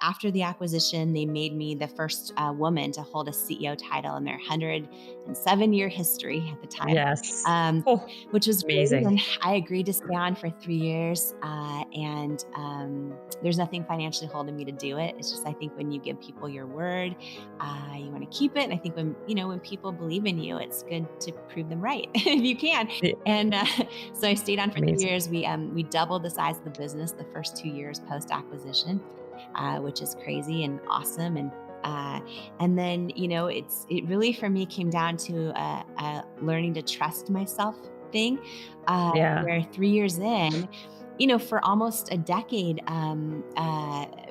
after the acquisition, they made me the first woman to hold a CEO title in their 107-year history at the time, Yes. um, Oh, which was great. amazing. And I agreed to stay on for 3 years. And there's nothing financially holding me to do it. It's just, I think when you give people your word, you want to keep it. And I think when people believe in you, it's good to prove them right if you can. Yeah, And so I stayed on for three amazing. years. We doubled the size of the business the first 2 years post acquisition, which is crazy and awesome. And then it really for me came down to a learning to trust myself thing, Yeah. where 3 years in, for almost a decade,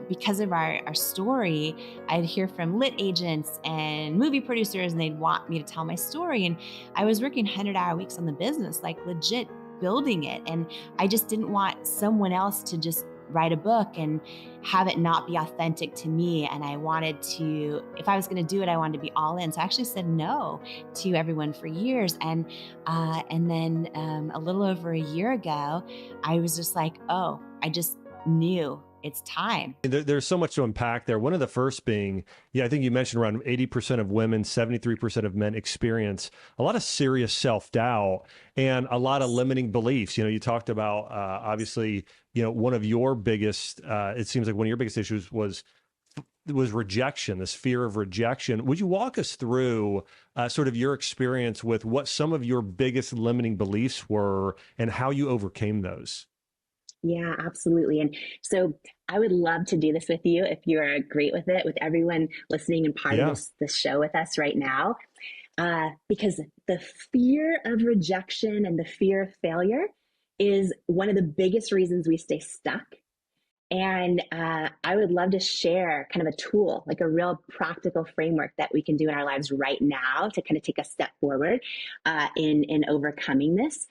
because of our story, I'd hear from lit agents and movie producers, and they'd want me to tell my story. And I was working 100-hour weeks on the business, like legit building it. And I just didn't want someone else to just write a book and have it not be authentic to me. And I wanted to, if I was going to do it, I wanted to be all in. So I actually said no to everyone for years. And then a little over a year ago, I was just like, oh, I just knew it's time. There's so much to unpack there. One of the first being, yeah, I think you mentioned around 80% of women, 73% of men experience a lot of serious self-doubt and a lot of limiting beliefs. You talked about, obviously, one of your biggest, it seems like one of your biggest issues was rejection, this fear of rejection. Would you walk us through sort of your experience with what some of your biggest limiting beliefs were and how you overcame those? Yeah, absolutely. And so I would love to do this with you if you are great with it, with everyone listening and part of Yeah. this show with us right now. Because the fear of rejection and the fear of failure is one of the biggest reasons we stay stuck. And I would love to share kind of a tool, like a real practical framework that we can do in our lives right now to kind of take a step forward in overcoming this.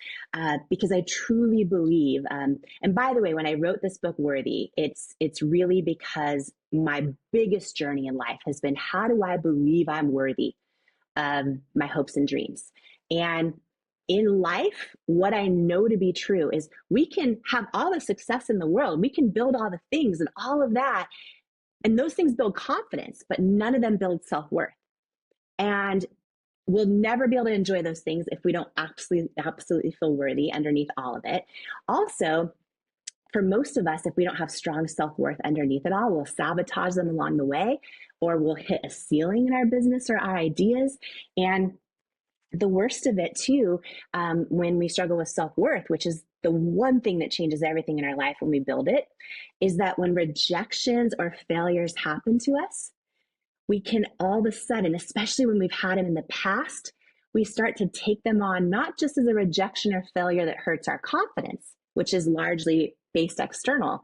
Because I truly believe, and by the way, when I wrote this book, Worthy, it's really because my biggest journey in life has been, how do I believe I'm worthy of my hopes and dreams? And in life, what I know to be true is we can have all the success in the world. We can build all the things and all of that. And those things build confidence, but none of them build self-worth. And we'll never be able to enjoy those things if we don't absolutely feel worthy underneath all of it. Also, for most of us, if we don't have strong self-worth underneath it all, we'll sabotage them along the way, or we'll hit a ceiling in our business or our ideas. And the worst of it too, when we struggle with self-worth, which is the one thing that changes everything in our life when we build it, is that when rejections or failures happen to us, we can all of a sudden, especially when we've had them in the past, we start to take them on not just as a rejection or failure that hurts our confidence, which is largely based external,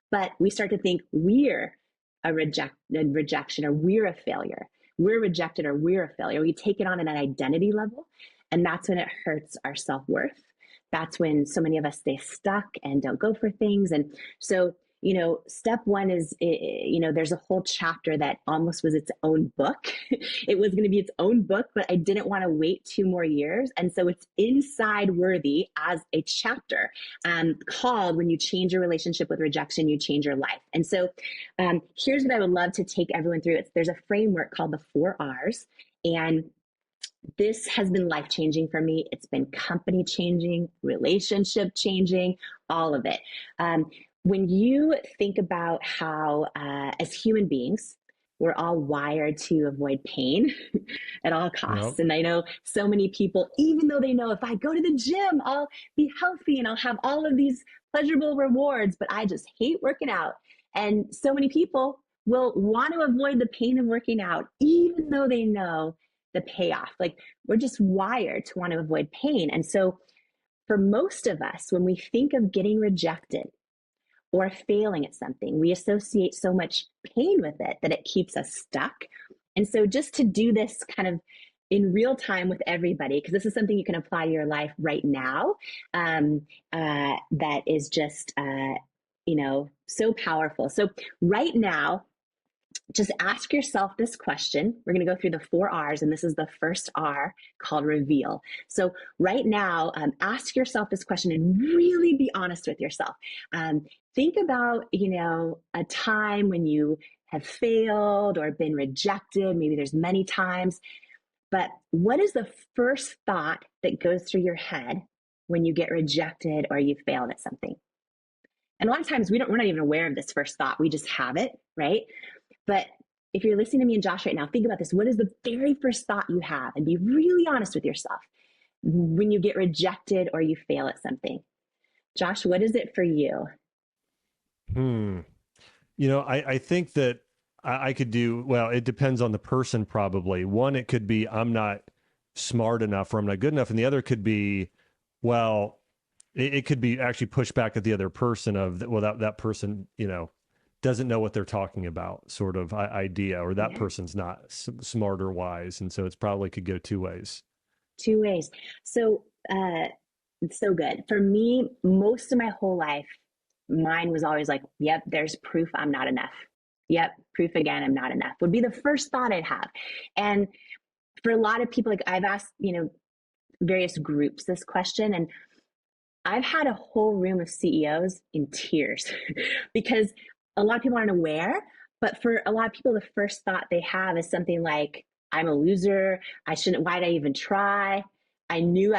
but we start to think we're a rejection, or we're a failure. We're rejected or we're a failure. We take it on at an identity level, and that's when it hurts our self-worth. That's when so many of us stay stuck and don't go for things. And so, step one is, there's a whole chapter that almost was its own book. It was going to be its own book, but I didn't want to wait 2 more years. And so it's inside Worthy as a chapter called When You Change Your Relationship with Rejection, You Change Your Life. And so here's what I would love to take everyone through. There's a framework called the 4 R's. And this has been life-changing for me. It's been company changing, relationship changing, all of it. When you think about how, as human beings, we're all wired to avoid pain at all Yep. costs. And I know so many people, even though they know if I go to the gym, I'll be healthy and I'll have all of these pleasurable rewards, but I just hate working out. And so many people will want to avoid the pain of working out, even though they know the payoff. Like, we're just wired to want to avoid pain. And so for most of us, when we think of getting rejected or failing at something, we associate so much pain with it that it keeps us stuck. And so just to do this kind of in real time with everybody, because this is something you can apply to your life right now, that is just, so powerful. So right now, just ask yourself this question. We're going to go through the 4 R's, and this is the first R, called reveal. So right now, ask yourself this question and really be honest with yourself. Think about, a time when you have failed or been rejected. Maybe there's many times. But what is the first thought that goes through your head when you get rejected or you failed at something? And a lot of times we're not even aware of this first thought. We just have it, right? But if you're listening to me and Josh right now, think about this. What is the very first thought you have? And be really honest with yourself when you get rejected or you fail at something. Josh, what is it for you? I think that I could do, well, it depends on the person probably. One, it could be I'm not smart enough or I'm not good enough. And the other could be, well, it could be actually pushed back at the other person of, well, that person, doesn't know what they're talking about sort of idea, or that person's not smart or wise. And so it's probably could go two ways. Two ways. So, it's so good. For me, most of my whole life, mine was always like, yep, there's proof I'm not enough. Yep, proof again, I'm not enough would be the first thought I'd have. And for a lot of people, like I've asked, various groups this question, and I've had a whole room of CEOs in tears because a lot of people aren't aware, but for a lot of people, the first thought they have is something like, I'm a loser. I shouldn't, why'd I even try? I knew,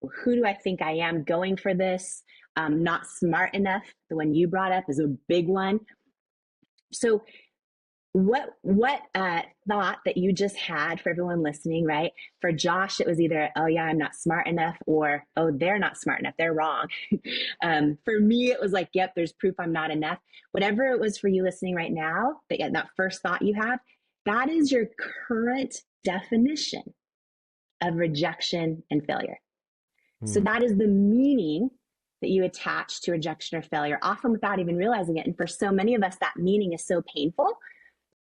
who do I think I am going for this? Not smart enough. The one you brought up is a big one. So what thought that you just had for everyone listening, right? For Josh, it was either, oh yeah, I'm not smart enough, or, oh, they're not smart enough, they're wrong. For me, it was like, yep, there's proof I'm not enough. Whatever it was for you listening right now, that first thought you have, that is your current definition of rejection and failure. So that is the meaning that you attach to rejection or failure, often without even realizing it. And for so many of us, that meaning is so painful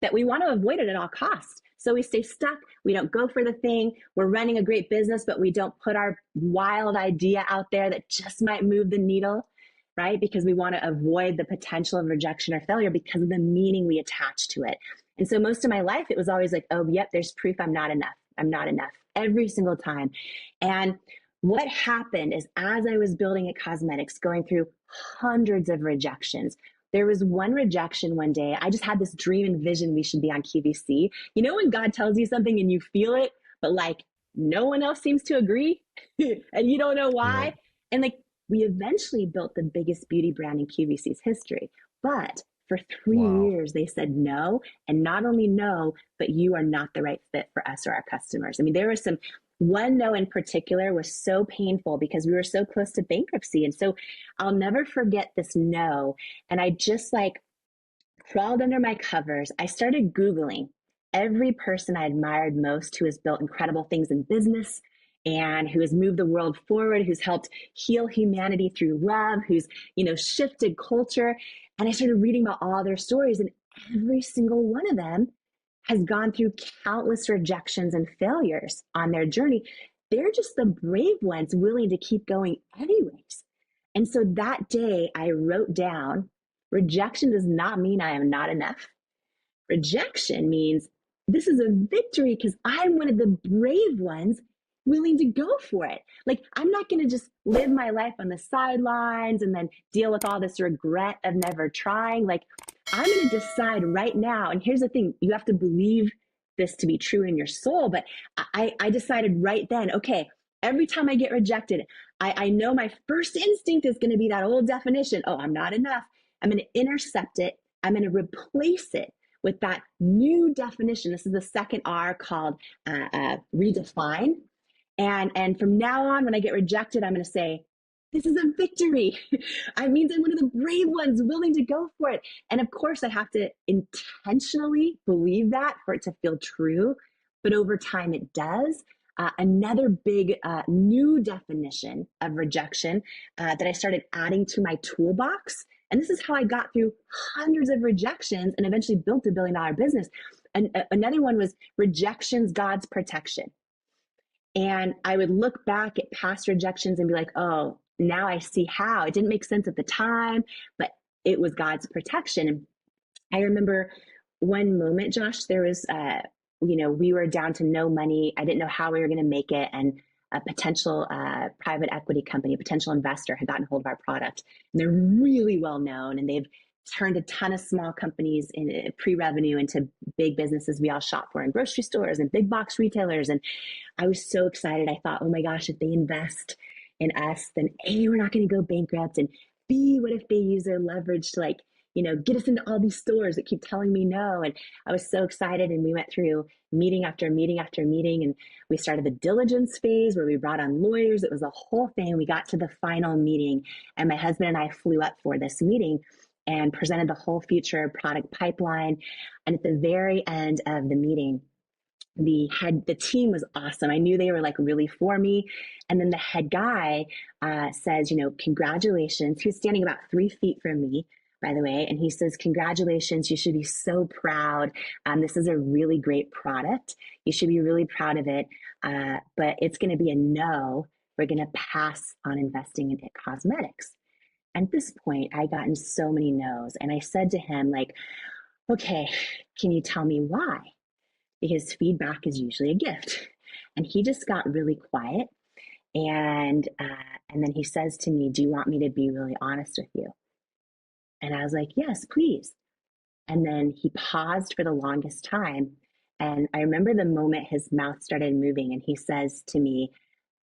that we want to avoid it at all costs. So we stay stuck. We don't go for the thing. We're running a great business, but we don't put our wild idea out there that just might move the needle, right? Because we want to avoid the potential of rejection or failure because of the meaning we attach to it. And so most of my life, it was always like, oh, yep, there's proof I'm not enough. I'm not enough every single time. And what happened is, as I was building at Cosmetics, going through hundreds of rejections, there was one rejection one day. I just had this dream and vision we should be on QVC. When God tells you something and you feel it, but like no one else seems to agree and you don't know why. Right. And like we eventually built the biggest beauty brand in QVC's history. But for 3 years, they said no. And not only no, but you are not the right fit for us or our customers. I mean, there was one no in particular was so painful because we were so close to bankruptcy. And so I'll never forget this no. And I just crawled under my covers. I started Googling every person I admired most who has built incredible things in business and who has moved the world forward, who's helped heal humanity through love, who's, shifted culture. And I started reading about all their stories, and every single one of them has gone through countless rejections and failures on their journey. They're just the brave ones willing to keep going anyways. And so that day I wrote down, rejection does not mean I am not enough. Rejection means this is a victory because I'm one of the brave ones willing to go for it. Like, I'm not going to just live my life on the sidelines and then deal with all this regret of never trying. Like, I'm going to decide right now. And here's the thing, you have to believe this to be true in your soul. But I decided right then, okay, every time I get rejected, I know my first instinct is going to be that old definition. Oh, I'm not enough. I'm going to intercept it. I'm going to replace it with that new definition. This is the second R, called redefine. And from now on, when I get rejected, I'm going to say, this is a victory. I mean, I'm one of the brave ones willing to go for it. And of course, I have to intentionally believe that for it to feel true. But over time, it does. Another big new definition of rejection that I started adding to my toolbox. And this is how I got through hundreds of rejections and eventually built $1 billion business. And another one was rejection's God's protection. And I would look back at past rejections and be like, oh, now I see how. It didn't make sense at the time, but it was God's protection. And I remember one moment, Josh, there was, we were down to no money. I didn't know how we were going to make it. And a potential private equity company, a potential investor, had gotten hold of our product. And they're really well known, and they've turned a ton of small companies in pre-revenue into big businesses we all shop for in grocery stores and big box retailers. And I was so excited. I thought, oh my gosh, if they invest in us, then A, we're not going to go bankrupt. And B, what if they use their leverage to get us into all these stores that keep telling me no? And I was so excited. And we went through meeting after meeting after meeting. And we started the diligence phase where we brought on lawyers. It was a whole thing. We got to the final meeting, and my husband and I flew up for this meeting and presented the whole future product pipeline. And at the very end of the meeting, the team was awesome. I knew they were really for me. And then the head guy says, congratulations. He was standing about 3 feet from me, by the way. And he says, congratulations. You should be so proud. This is a really great product. You should be really proud of it. But it's going to be a no. We're going to pass on investing in It Cosmetics. At this point, I gotten so many no's. And I said to him, okay, can you tell me why? Because feedback is usually a gift. And he just got really quiet. And then he says to me, do you want me to be really honest with you? And I was like, yes, please. And then he paused for the longest time. And I remember the moment his mouth started moving, and he says to me,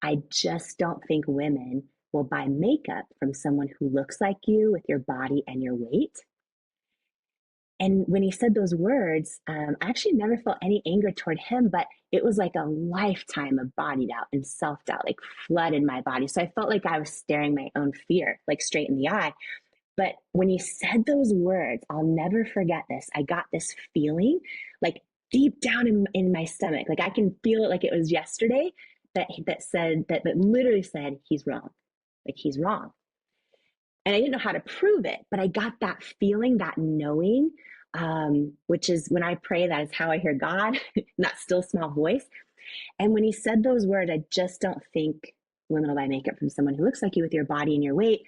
I just don't think women will buy makeup from someone who looks like you with your body and your weight. And when he said those words, I actually never felt any anger toward him, but it was like a lifetime of body doubt and self-doubt, flooded my body. So I felt like I was staring my own fear, straight in the eye. But when he said those words, I'll never forget this. I got this feeling deep down in my stomach. I can feel it like it was yesterday that literally said, he's wrong. He's wrong. And I didn't know how to prove it, but I got that feeling, that knowing, which is when I pray, that is how I hear God, that still small voice. And when he said those words, I just don't think women will buy makeup from someone who looks like you with your body and your weight.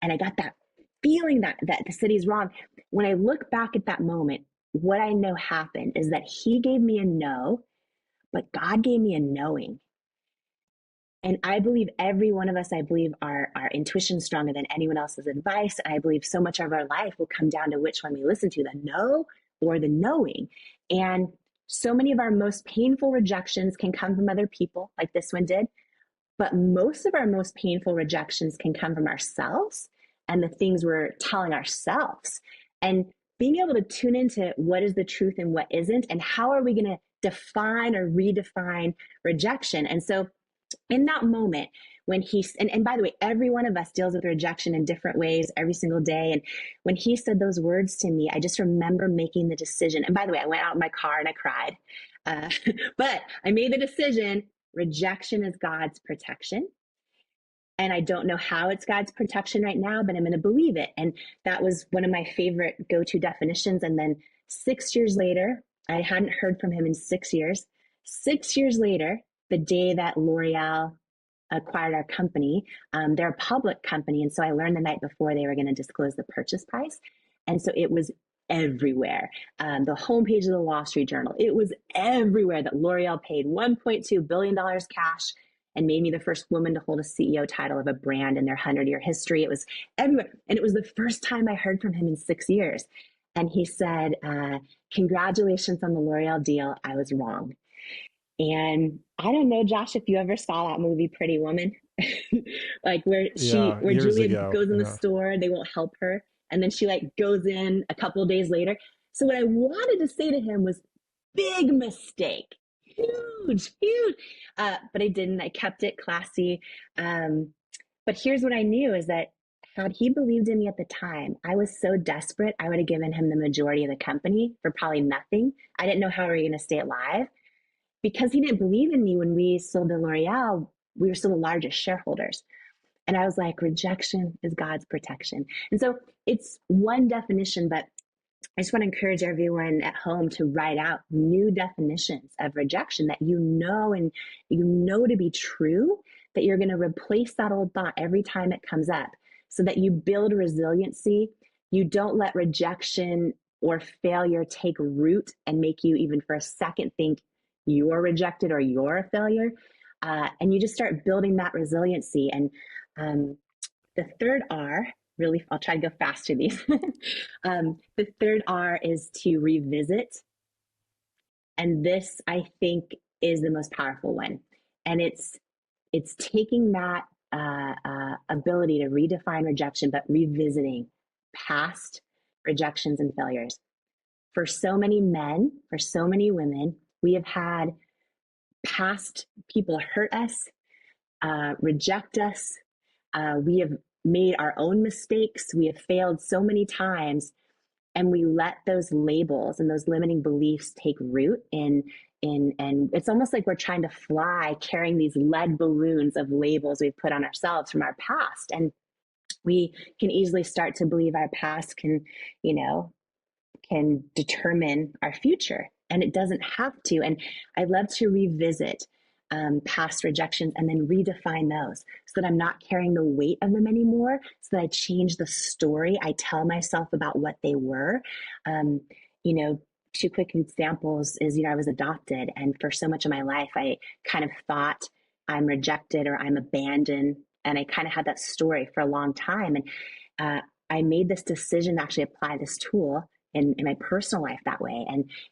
And I got that feeling that the city's wrong. When I look back at that moment, what I know happened is that he gave me a no, but God gave me a knowing. And I believe every one of us, our intuition is stronger than anyone else's advice. And I believe so much of our life will come down to which one we listen to, the no or the knowing. And so many of our most painful rejections can come from other people, like this one did. But most of our most painful rejections can come from ourselves and the things we're telling ourselves. And being able to tune into what is the truth and what isn't, and how are we going to define or redefine rejection. And so in that moment, when and by the way, every one of us deals with rejection in different ways every single day. And when he said those words to me, I just remember making the decision. And by the way, I went out in my car and I cried. But I made the decision. Rejection is God's protection. And I don't know how it's God's protection right now, but I'm going to believe it. And that was one of my favorite go-to definitions. And then 6 years later, I hadn't heard from him in 6 years. 6 years later, the day that L'Oreal acquired our company, they're a public company. And so I learned the night before they were going to disclose the purchase price. And so it was everywhere. The homepage of the Wall Street Journal, it was everywhere that L'Oreal paid $1.2 billion cash and made me the first woman to hold a CEO title of a brand in their 100-year history. It was everywhere. And it was the first time I heard from him in 6 years. And he said, congratulations on the L'Oreal deal. I was wrong. And I don't know, Josh, if you ever saw that movie Pretty Woman, where Julia goes in the store, they won't help her. And then she goes in a couple of days later. So what I wanted to say to him was, big mistake, huge. But I didn't. I kept it classy. But here's what I knew is that had he believed in me at the time, I was so desperate, I would have given him the majority of the company for probably nothing. I didn't know how we were going to stay alive. Because he didn't believe in me when we sold to L'Oreal, we were still the largest shareholders. And I was like, rejection is God's protection. And so it's one definition, but I just want to encourage everyone at home to write out new definitions of rejection that and you know to be true, that you're going to replace that old thought every time it comes up so that you build resiliency. You don't let rejection or failure take root and make you even for a second think you're rejected or you're a failure. And you just start building that resiliency. And the third R really, I'll try to go fast through these. The third R is to revisit. And this, I think, is the most powerful one. And it's taking that ability to redefine rejection, but revisiting past rejections and failures. For so many men, for so many women, we have had past people hurt us, reject us. We have made our own mistakes. We have failed so many times, and we let those labels and those limiting beliefs take root and it's almost like we're trying to fly carrying these lead balloons of labels we've put on ourselves from our past. And we can easily start to believe our past can determine our future, and it doesn't have to. And I love to revisit past rejections and then redefine those so that I'm not carrying the weight of them anymore, so that I change the story I tell myself about what they were. You know, two quick examples is, I was adopted, and for so much of my life, I kind of thought I'm rejected or I'm abandoned. And I kind of had that story for a long time. And I made this decision to actually apply this tool in my personal life that way.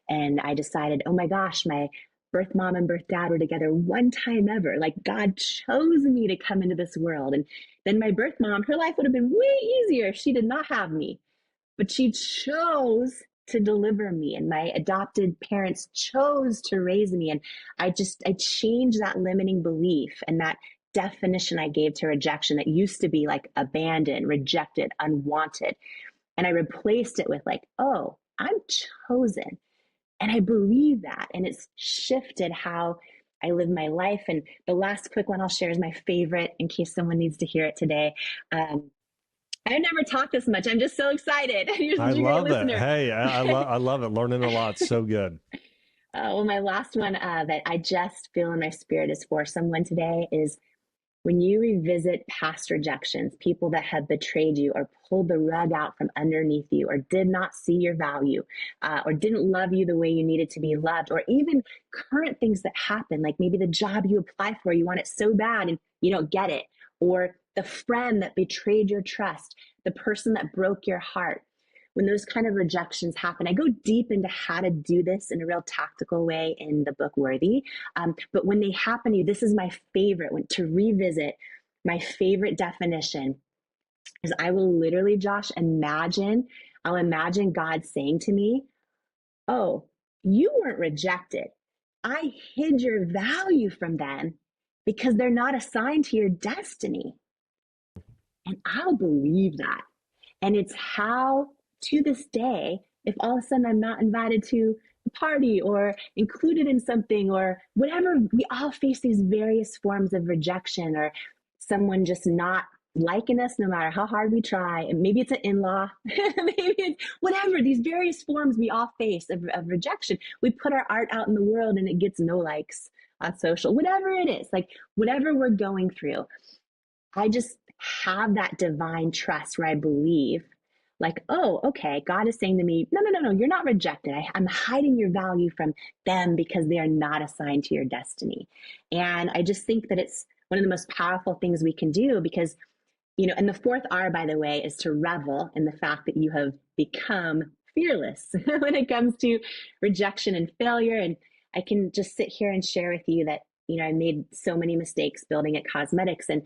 And I decided, oh my gosh, my birth mom and birth dad were together one time ever. Like, God chose me to come into this world. And then my birth mom, her life would have been way easier if she did not have me, but she chose to deliver me, and my adopted parents chose to raise me. And I changed that limiting belief and that definition I gave to rejection that used to be like abandoned, rejected, unwanted. And I replaced it with like, oh, I'm chosen. And I believe that. And it's shifted how I live my life. And the last quick one I'll share is my favorite in case someone needs to hear it today. I've never talked this much. I'm just so excited. You're I such a great love it. listener. Hey, I love it. Learning a lot. So good. Well, my last one that I just feel in my spirit is for someone today is when you revisit past rejections, people that have betrayed you or pulled the rug out from underneath you or did not see your value or didn't love you the way you needed to be loved, or even current things that happen, like maybe the job you apply for, you want it so bad and you don't get it, or the friend that betrayed your trust, the person that broke your heart. When those kind of rejections happen, I go deep into how to do this in a real tactical way in the book Worthy. But when they happen to you, this is my favorite one to revisit. My favorite definition is I will literally, Josh, I'll imagine God saying to me, oh, you weren't rejected. I hid your value from them because they're not assigned to your destiny. And I'll believe that. And it's how, to this day, if all of a sudden I'm not invited to a party or included in something or whatever, we all face these various forms of rejection or someone just not liking us no matter how hard we try. And maybe it's an in-law, maybe it's whatever, these various forms we all face of rejection. We put our art out in the world and it gets no likes on social, whatever it is, like whatever we're going through. I just have that divine trust where I believe, like, oh, okay, God is saying to me, no, you're not rejected. I'm hiding your value from them because they are not assigned to your destiny. And I just think that it's one of the most powerful things we can do because, and the fourth R, by the way, is to revel in the fact that you have become fearless when it comes to rejection and failure. And I can just sit here and share with you that, I made so many mistakes building at cosmetics. And,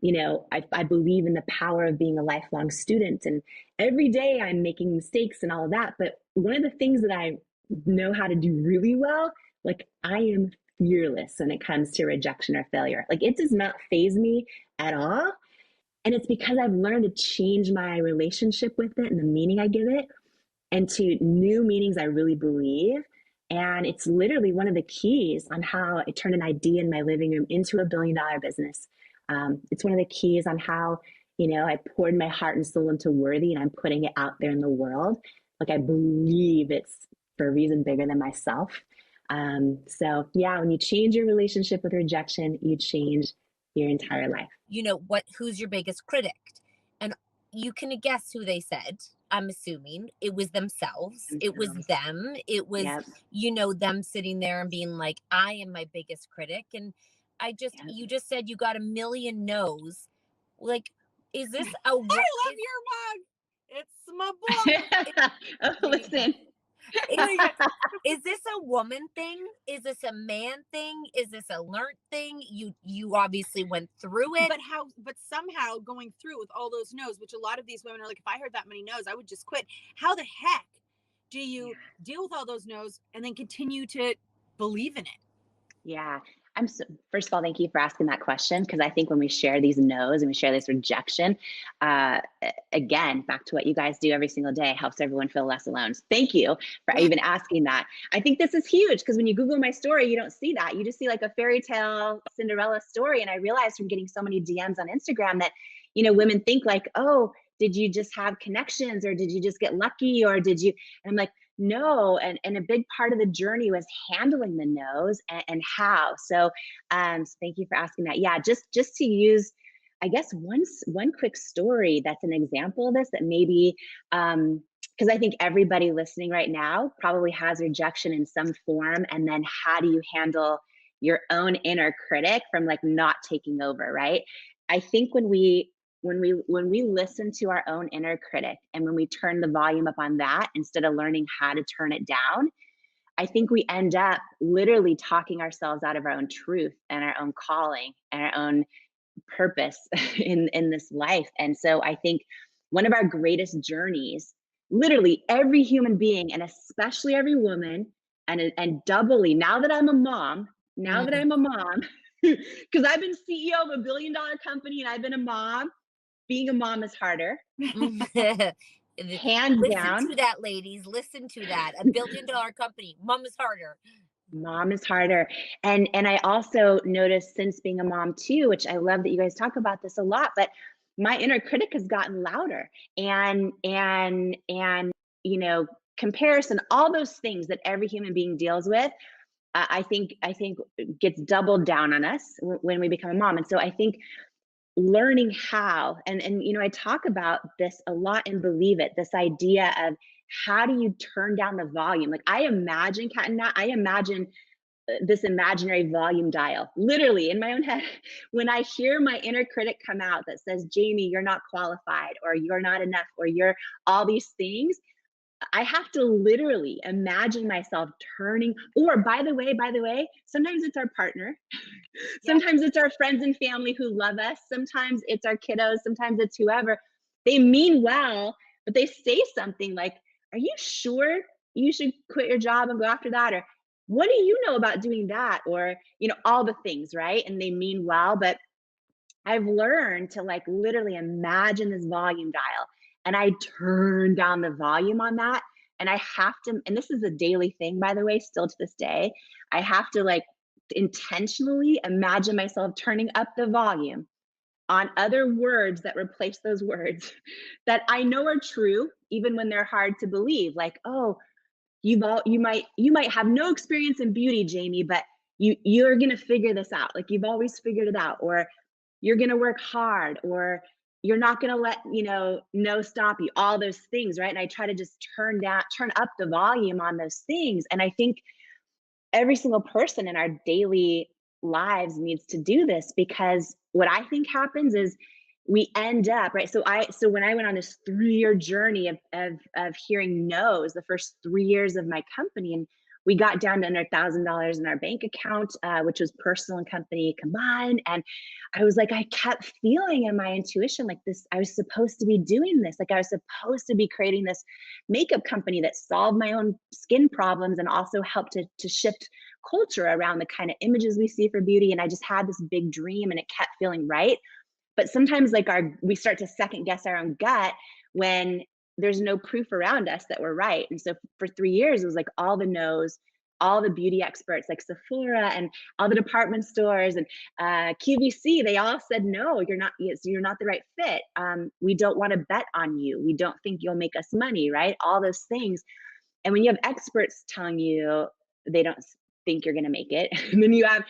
I believe in the power of being a lifelong student. And every day I'm making mistakes and all of that. But one of the things that I know how to do really well, like I am fearless when it comes to rejection or failure. Like it does not faze me at all. And it's because I've learned to change my relationship with it and the meaning I give it and to new meanings I really believe. And it's literally one of the keys on how I turned an idea in my living room into $1 billion business. It's one of the keys on how, I poured my heart and soul into Worthy and I'm putting it out there in the world. Like I believe it's for a reason bigger than myself. So yeah, when you change your relationship with rejection, you change your entire life. Who's your biggest critic? And you can guess who they said. I'm assuming it was themselves. It was them. It was, them sitting there and being like, I am my biggest critic. And you just said you got 1 million no's. Like, Is this a? I love your mug. It's my book. Oh, listen. Is this a woman thing? Is this a man thing? Is this a learned thing? You obviously went through it. But somehow going through with all those no's, which a lot of these women are like, if I heard that many no's, I would just quit. How the heck do you deal with all those no's and then continue to believe in it? Yeah. First of all, thank you for asking that question, because I think when we share these no's and we share this rejection, again, back to what you guys do every single day, helps everyone feel less alone. So thank you for even asking that. I think this is huge, because when you Google my story, you don't see that. You just see like a fairy tale Cinderella story. And I realized from getting so many DMs on Instagram that, women think like, oh, did you just have connections, or did you just get lucky, or did you? And I'm like, no. And a big part of the journey was handling the no's and how. So thank you for asking that. Yeah, just to use, I guess, one quick story that's an example of this, that maybe because I think everybody listening right now probably has rejection in some form. And then how do you handle your own inner critic from like not taking over, right? I think when we listen to our own inner critic, and when we turn the volume up on that instead of learning how to turn it down, I think we end up literally talking ourselves out of our own truth and our own calling and our own purpose in this life. And so I think one of our greatest journeys, literally every human being, and especially every woman, and doubly now that I'm a mom, because I've been CEO of a $1 billion company and I've been a mom. Being a mom is harder. Hands down. Listen to that, ladies. Listen to that. $1 billion company. Mom is harder. Mom is harder. And I also noticed since being a mom too, which I love that you guys talk about this a lot, but my inner critic has gotten louder, and comparison, all those things that every human being deals with, I think gets doubled down on us when we become a mom. And so I think learning how, and I talk about this a lot in Believe It, this idea of how do you turn down the volume? Like I imagine, Kat and Nat, I imagine this imaginary volume dial literally in my own head. When I hear my inner critic come out that says, Jamie, you're not qualified, or you're not enough, or you're all these things, I have to literally imagine myself turning, or by the way, sometimes it's our partner. Sometimes it's our friends and family who love us. Sometimes it's our kiddos. Sometimes it's whoever. They mean well, but they say something like, are you sure you should quit your job and go after that? Or what do you know about doing that? Or, all the things, right? And they mean well, but I've learned to like literally imagine this volume dial, and I turn down the volume on that. And I have to, and this is a daily thing, by the way, still to this day, I have to like intentionally imagine myself turning up the volume on other words that replace those words that I know are true, even when they're hard to believe. Like, oh, you might have no experience in beauty, Jamie, but you're gonna figure this out. Like you've always figured it out, or you're gonna work hard, or you're not gonna let no stop you. All those things, right? And I try to just turn up the volume on those things. And I think every single person in our daily lives needs to do this, because what I think happens is we end up, right? So when I went on this 3-year journey of hearing no's, the first 3 years of my company, and we got down to under $1,000 in our bank account, which was personal and company combined. And I was like, I kept feeling in my intuition like this, I was supposed to be doing this. Like I was supposed to be creating this makeup company that solved my own skin problems and also helped to shift culture around the kind of images we see for beauty. And I just had this big dream, and it kept feeling right. But sometimes like we start to second guess our own gut when there's no proof around us that we're right. And so for 3 years, it was like all the no's, all the beauty experts like Sephora and all the department stores and QVC, they all said, no, you're not the right fit. We don't want to bet on you. We don't think you'll make us money, right? All those things. And when you have experts telling you they don't think you're going to make it, and then you have,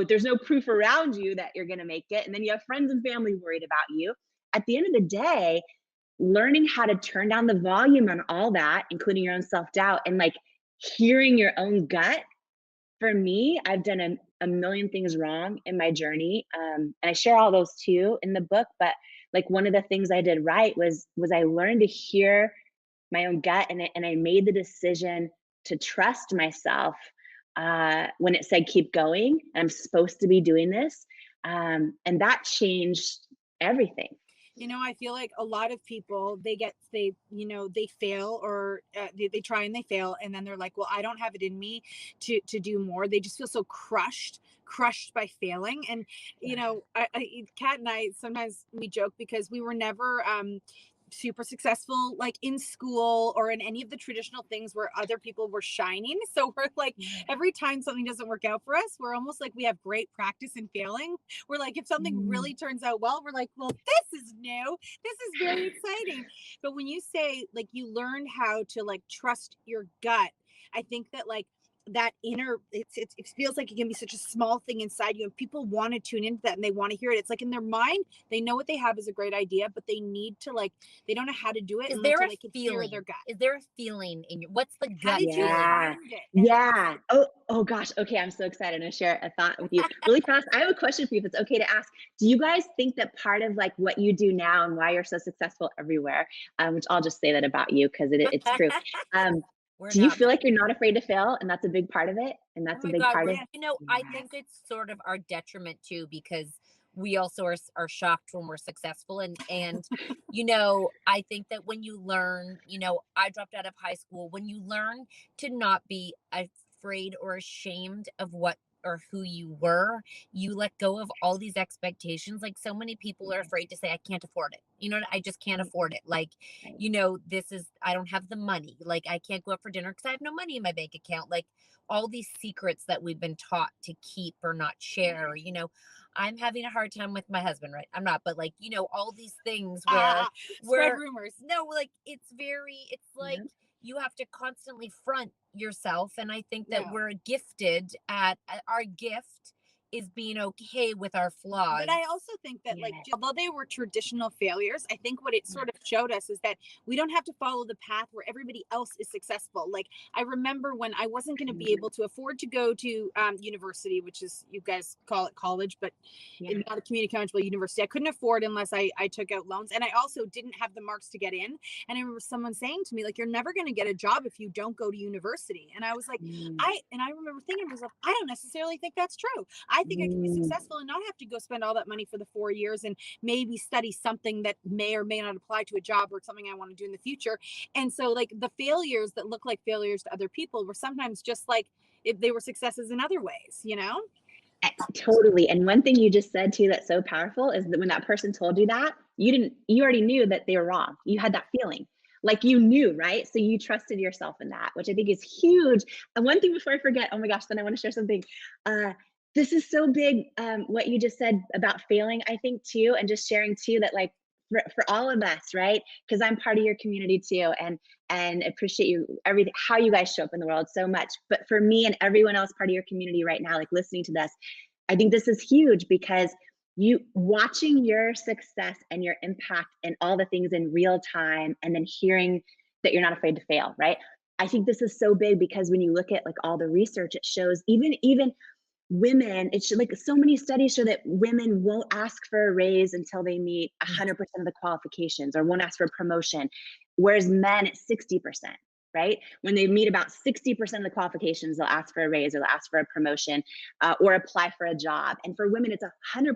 there's no proof around you that you're going to make it, and then you have friends and family worried about you. At the end of the day, learning how to turn down the volume on all that, including your own self-doubt, and like hearing your own gut, for me, I've done a million things wrong in my journey. And I share all those too in the book, but like one of the things I did right was I learned to hear my own gut, and I made the decision to trust myself when it said keep going. I'm supposed to be doing this, and that changed everything. You know, I feel like a lot of people, they fail, or they try and they fail, and then they're like, well, I don't have it in me to do more. They just feel so crushed by failing. And you know, Kat and I, sometimes we joke because we were never super successful like in school or in any of the traditional things where other people were shining. So we're like, every time something doesn't work out for us, we're almost like we have great practice in failing. We're like, if something really turns out well, we're like, well, this is new, this is very exciting. But when you say like you learned how to like trust your gut, I think that like that inner, it feels like it can be such a small thing inside you, and people want to tune into that and they want to hear it. It's like in their mind they know what they have is a great idea, but they need to like, they don't know how to do it. Is until there a they can feeling? hear their gut. Is there a feeling in your, what's the How gut did you Yeah. find it? Yeah. Oh gosh. Okay. I'm so excited. I'm going to share a thought with you really fast. I have a question for you, if it's okay to ask. Do you guys think that part of like what you do now and why you're so successful everywhere, which I'll just say that about you because it's true. Do you feel like you're not afraid to fail, and that's a big part of it? And that's Oh a my big God, part of you know, I think it's sort of our detriment too, because we also are shocked when we're successful. And, you know, I think that when you learn, you know, I dropped out of high school, when you learn to not be afraid or ashamed of what or who you were, you let go of all these expectations. Like so many people are afraid to say, I can't afford it. You know, I just can't afford it. Like, you know, I don't have the money. Like I can't go out for dinner because I have no money in my bank account. Like all these secrets that we've been taught to keep or not share, you know. I'm having a hard time with my husband, right? I'm not, but like, you know, all these things where spread rumors. No, like it's like Yeah. you have to constantly front yourself. And I think that No. we're gifted at our gift is being okay with our flaws. But I also think that like, although they were traditional failures, I think what it sort of showed us is that we don't have to follow the path where everybody else is successful. Like I remember when I wasn't going to be able to afford to go to university, which is, you guys call it college, but not a community college, university. I couldn't afford unless I took out loans. And I also didn't have the marks to get in. And I remember someone saying to me, like, you're never going to get a job if you don't go to university. And I was like, I remember thinking to myself, I don't necessarily think that's true. I think I can be successful and not have to go spend all that money for the 4 years and maybe study something that may or may not apply to a job or something I want to do in the future. And so like the failures that look like failures to other people were sometimes just like if they were successes in other ways, you know? Totally. And one thing you just said too that's so powerful is that when that person told you that, you already knew that they were wrong. You had that feeling. Like you knew, right? So you trusted yourself in that, which I think is huge. And one thing before I forget, oh my gosh, then I want to share something. This is so big, what you just said about failing, I think too, and just sharing too, that like for all of us, right? Because I'm part of your community too, and appreciate you, everything, how you guys show up in the world so much. But for me and everyone else part of your community right now, like listening to this, I think this is huge because you watching your success and your impact and all the things in real time, and then hearing that you're not afraid to fail, right? I think this is so big because when you look at like all the research, it shows even women, it should, like so many studies show that women won't ask for a raise until they meet 100% of the qualifications, or won't ask for a promotion, whereas men at 60%, right? When they meet about 60% of the qualifications, they'll ask for a raise or they'll ask for a promotion, or apply for a job. And for women, it's 100%.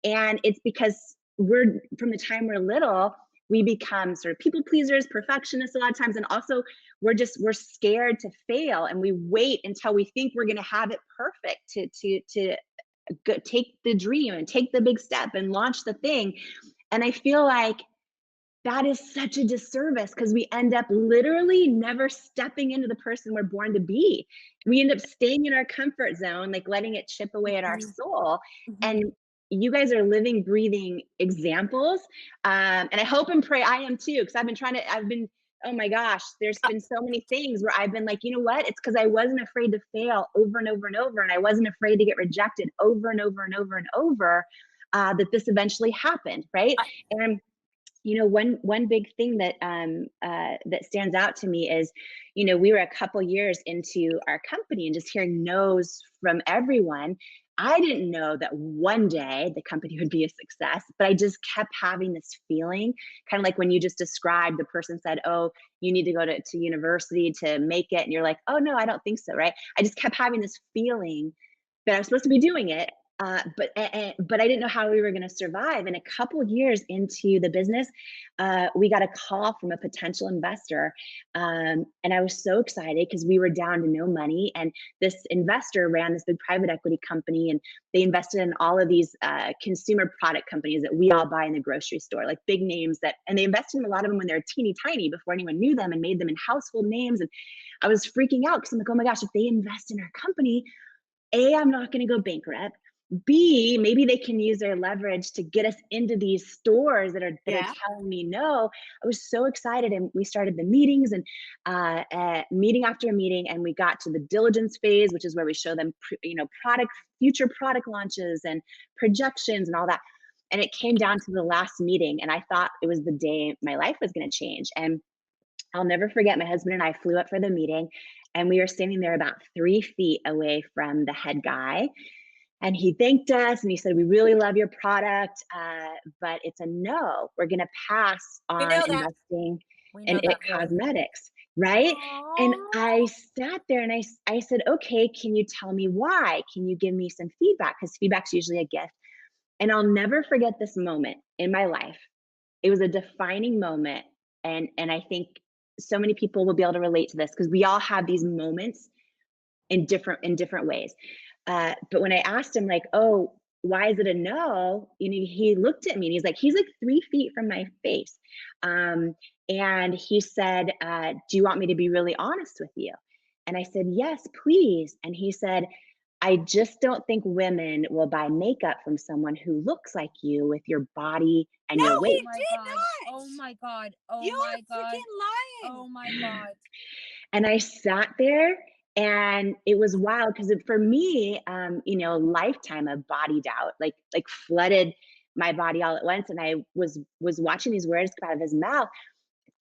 And it's because from the time we're little, we become sort of people pleasers, perfectionists a lot of times, and also we're scared to fail, and we wait until we think we're going to have it perfect to go, take the dream and take the big step and launch the thing. And I feel like that is such a disservice because we end up literally never stepping into the person we're born to be. We end up staying in our comfort zone, like letting it chip away at our soul. And you guys are living, breathing examples. And I hope and pray I am too, because oh my gosh, there's been so many things where I've been like, you know what? It's because I wasn't afraid to fail over and over and over. And I wasn't afraid to get rejected over and over and over and over, that this eventually happened, right? And one big thing that that stands out to me is, we were a couple years into our company and just hearing no's from everyone. I didn't know that one day the company would be a success, but I just kept having this feeling, kind of like when you just described, the person said, "Oh, you need to go to university to make it," and you're like, "Oh no, I don't think so," right? I just kept having this feeling that I was supposed to be doing it, but I didn't know how we were going to survive. And a couple years into the business, we got a call from a potential investor, and I was so excited because we were down to no money. And this investor ran this big private equity company, and they invested in all of these consumer product companies that we all buy in the grocery store, like big names and they invested in a lot of them when they were teeny tiny before anyone knew them, and made them in household names. And I was freaking out because I'm like, oh my gosh, if they invest in our company, A, I'm not going to go bankrupt. B, maybe they can use their leverage to get us into these stores that are telling me no. I was so excited, and we started the meetings, and meeting after meeting, and we got to the diligence phase, which is where we show them, future product launches and projections and all that. And it came down to the last meeting, and I thought it was the day my life was going to change. And I'll never forget, my husband and I flew up for the meeting, and we were standing there about 3 feet away from the head guy. And he thanked us, and he said, "We really love your product, but it's a no. We're going to pass on investing in it cosmetics," right? And I sat there and I said, "Okay, can you tell me why? Can you give me some feedback?" Because feedback's usually a gift. And I'll never forget this moment in my life. It was a defining moment. And I think so many people will be able to relate to this, because we all have these moments in different ways. But when I asked him, like, "Oh, why is it a no?" He looked at me and he's like 3 feet from my face. And he said, "Do you want me to be really honest with you?" And I said, "Yes, please." And he said, "I just don't think women will buy makeup from someone who looks like you with your body and your weight." He did not. Oh my God. Oh you my are God. freaking lying. Oh my God. And I sat there, and it was wild because for me, a lifetime of body doubt, like flooded my body all at once. And I was watching these words come out of his mouth.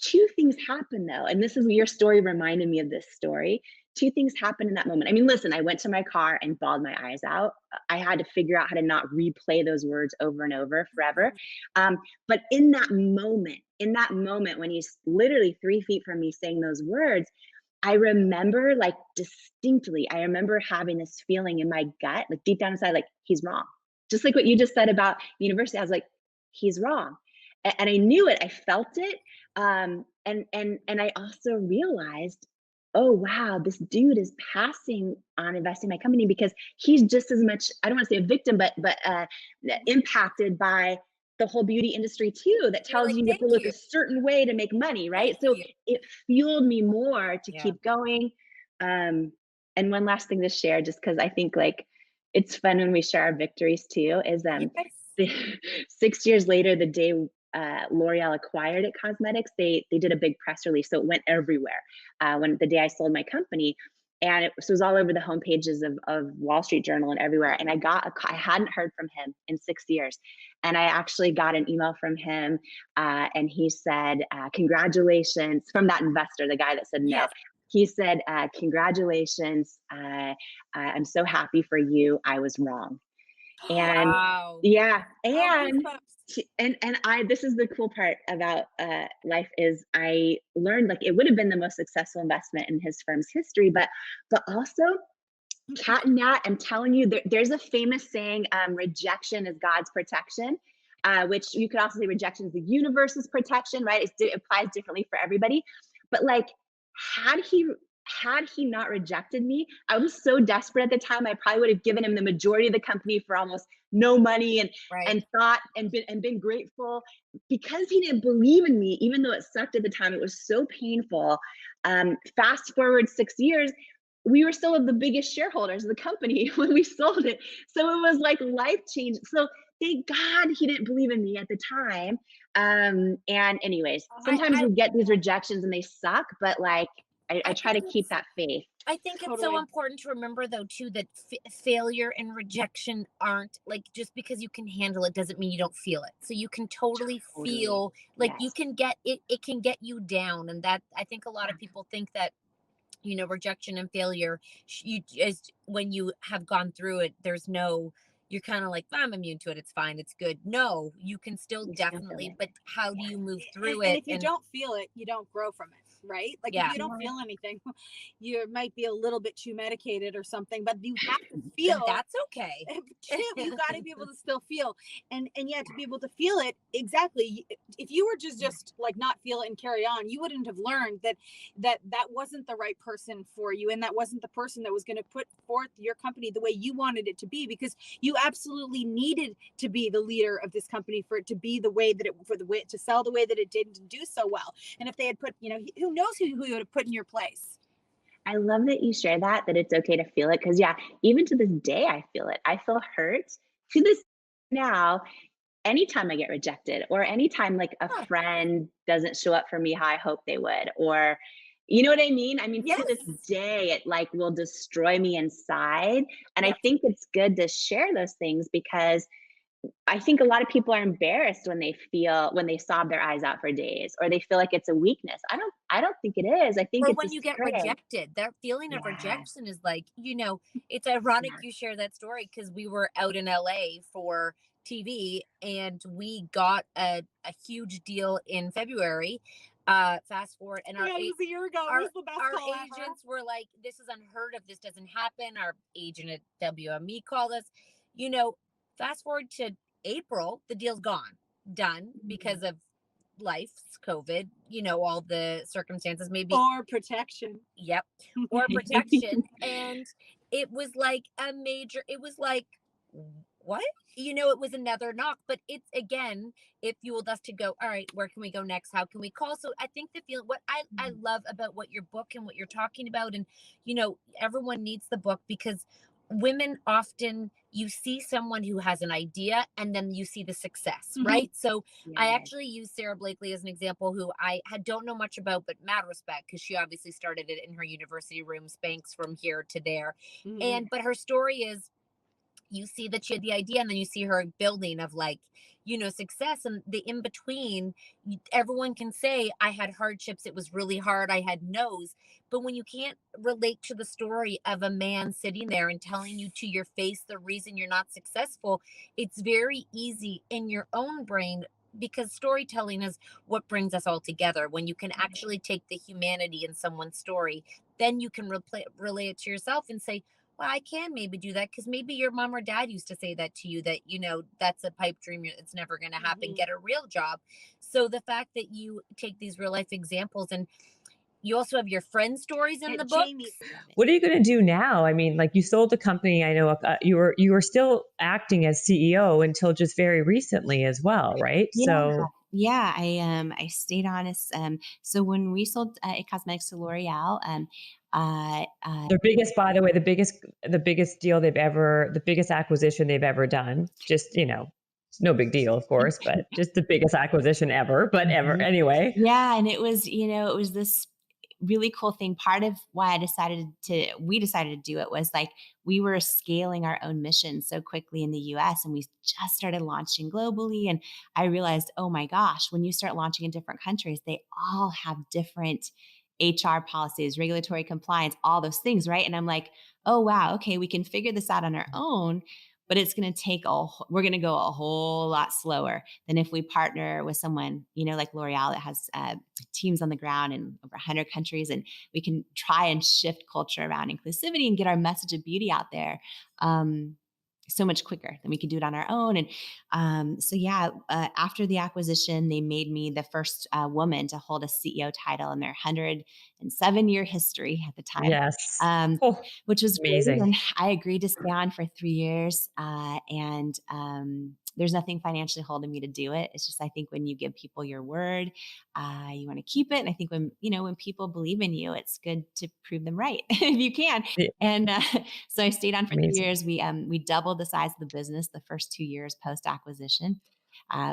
Two things happened though, and this is your story reminded me of this story. Two things happened in that moment. I mean, listen, I went to my car and bawled my eyes out. I had to figure out how to not replay those words over and over forever. But in that moment when he's literally 3 feet from me saying those words, I remember, like, distinctly, I remember having this feeling in my gut, like deep down inside, like, he's wrong. Just like what you just said about university, I was like, he's wrong. And I knew it, I felt it. And I also realized, oh wow, this dude is passing on investing in my company because he's just as much, I don't want to say a victim, but impacted by the whole beauty industry too, that tells you to look a certain way to make money, right? So it fueled me more to keep going. And one last thing to share, just because I think, like, it's fun when we share our victories too, is 6 years later, the day L'Oreal acquired It Cosmetics, they did a big press release, so it went everywhere when the day I sold my company. And it was all over the homepages of Wall Street Journal and everywhere. And I hadn't heard from him in 6 years. And I actually got an email from him, and he said, "Congratulations," from that investor, the guy that said no. Yes. He said, "Congratulations. I'm so happy for you. I was wrong." And wow. Yeah. And this is the cool part about life, is I learned, like, it would have been the most successful investment in his firm's history, but also, cat and nat, I'm telling you, there's a famous saying, rejection is God's protection, which you could also say rejection is the universe's protection, right? It applies differently for everybody. But, like, had he not rejected me, I was so desperate at the time, I probably would have given him the majority of the company for almost no money, and thought and been grateful, because he didn't believe in me, even though it sucked at the time. It was so painful. Fast forward 6 years, we were still the biggest shareholders of the company when we sold it. So it was like life changing. So thank God he didn't believe in me at the time. And anyways, sometimes we get these rejections and they suck, but, like, I try to keep that faith. I think it's so important to remember, though, too, that failure and rejection aren't like, just because you can handle it doesn't mean you don't feel it. So you can totally feel like you can get it, it can get you down. And that, I think a lot of people think that, rejection and failure, you just, when you have gone through it, you're kind of like, I'm immune to it. It's fine. It's good. No, you can still definitely, but how do you move through it? And if you don't feel it, you don't grow from it, right? Like if you don't feel anything, you might be a little bit too medicated or something, but you have to feel. That's okay. You got to be able to still feel, and yeah, to be able to feel it exactly. If you were just like not feel it and carry on, you wouldn't have learned that wasn't the right person for you, and that wasn't the person that was going to put forth your company the way you wanted it to be, because you absolutely needed to be the leader of this company for it to be the way that to sell the way that it did and do so well. And if they had put, who knows who you would have put in your place. I love that you share that it's okay to feel it. Cause yeah, even to this day, I feel it. I feel hurt to this now. Anytime I get rejected, or anytime like a friend doesn't show up for me how I hope they would, or you know what I mean? I mean, to this day, it like will destroy me inside. And I think it's good to share those things, because I think a lot of people are embarrassed when they sob their eyes out for days, or they feel like it's a weakness. I don't think it is. I think or it's when you get rejected, that feeling of rejection is like, it's ironic you share that story, because we were out in LA for TV and we got a huge deal in February. Fast forward, and it was a year ago. It was the best our call agents were like, this is unheard of. This doesn't happen. Our agent at WME called us. Fast forward to April, the deal's gone, done, because of life's COVID, all the circumstances, maybe. Or protection. Yep. Or protection. And it was like it was like, what? It was another knock, but it's, again, it fueled us to go, all right, where can we go next? How can we call? So I think the feeling, what I love about what your book and what you're talking about, and, everyone needs the book, because women often, you see someone who has an idea and then you see the success, right? So I actually use Sarah Blakely as an example, who I don't know much about, but mad respect, because she obviously started it in her university room, Spanx from here to there. But her story is, you see that she had the idea, and then you see her building of like, success, and the in between. Everyone can say, I had hardships, it was really hard, I had no's. But when you can't relate to the story of a man sitting there and telling you to your face the reason you're not successful, it's very easy in your own brain, because storytelling is what brings us all together. When you can actually take the humanity in someone's story, then you can relate it to yourself and say, well, I can maybe do that, because maybe your mom or dad used to say that to you, that, that's a pipe dream. It's never going to happen. Get a real job. So the fact that you take these real life examples, and you also have your friend stories in the book. What are you going to do now? I mean, like, you sold the company. I know you were still acting as CEO until just very recently as well, right? Yeah, I stayed on as so when we sold It Cosmetics to L'Oreal, their biggest, by the way, the biggest deal the biggest acquisition they've ever done. Just, it's no big deal, of course, but just the biggest acquisition ever, anyway. Yeah. And it was, it was this really cool thing. Part of why we decided to do it was like, we were scaling our own mission so quickly in the US, and we just started launching globally. And I realized, oh my gosh, when you start launching in different countries, they all have different HR policies, regulatory compliance, all those things. Right. And I'm like, oh, wow. Okay. We can figure this out on our own, but it's going to take we're going to go a whole lot slower than if we partner with someone, like L'Oreal, that has teams on the ground in over 100 countries, and we can try and shift culture around inclusivity and get our message of beauty out there so much quicker than we could do it on our own. And after the acquisition, they made me the first woman to hold a CEO title in their 107-year history at the time. Yes. Which was amazing. Great. And I agreed to stay on for 3 years. There's nothing financially holding me to do it. It's just, I think when you give people your word, you want to keep it. And I think when people believe in you, it's good to prove them right if you can. Yeah. And so I stayed on for 3 years. We doubled the size of the business the first 2 years post acquisition,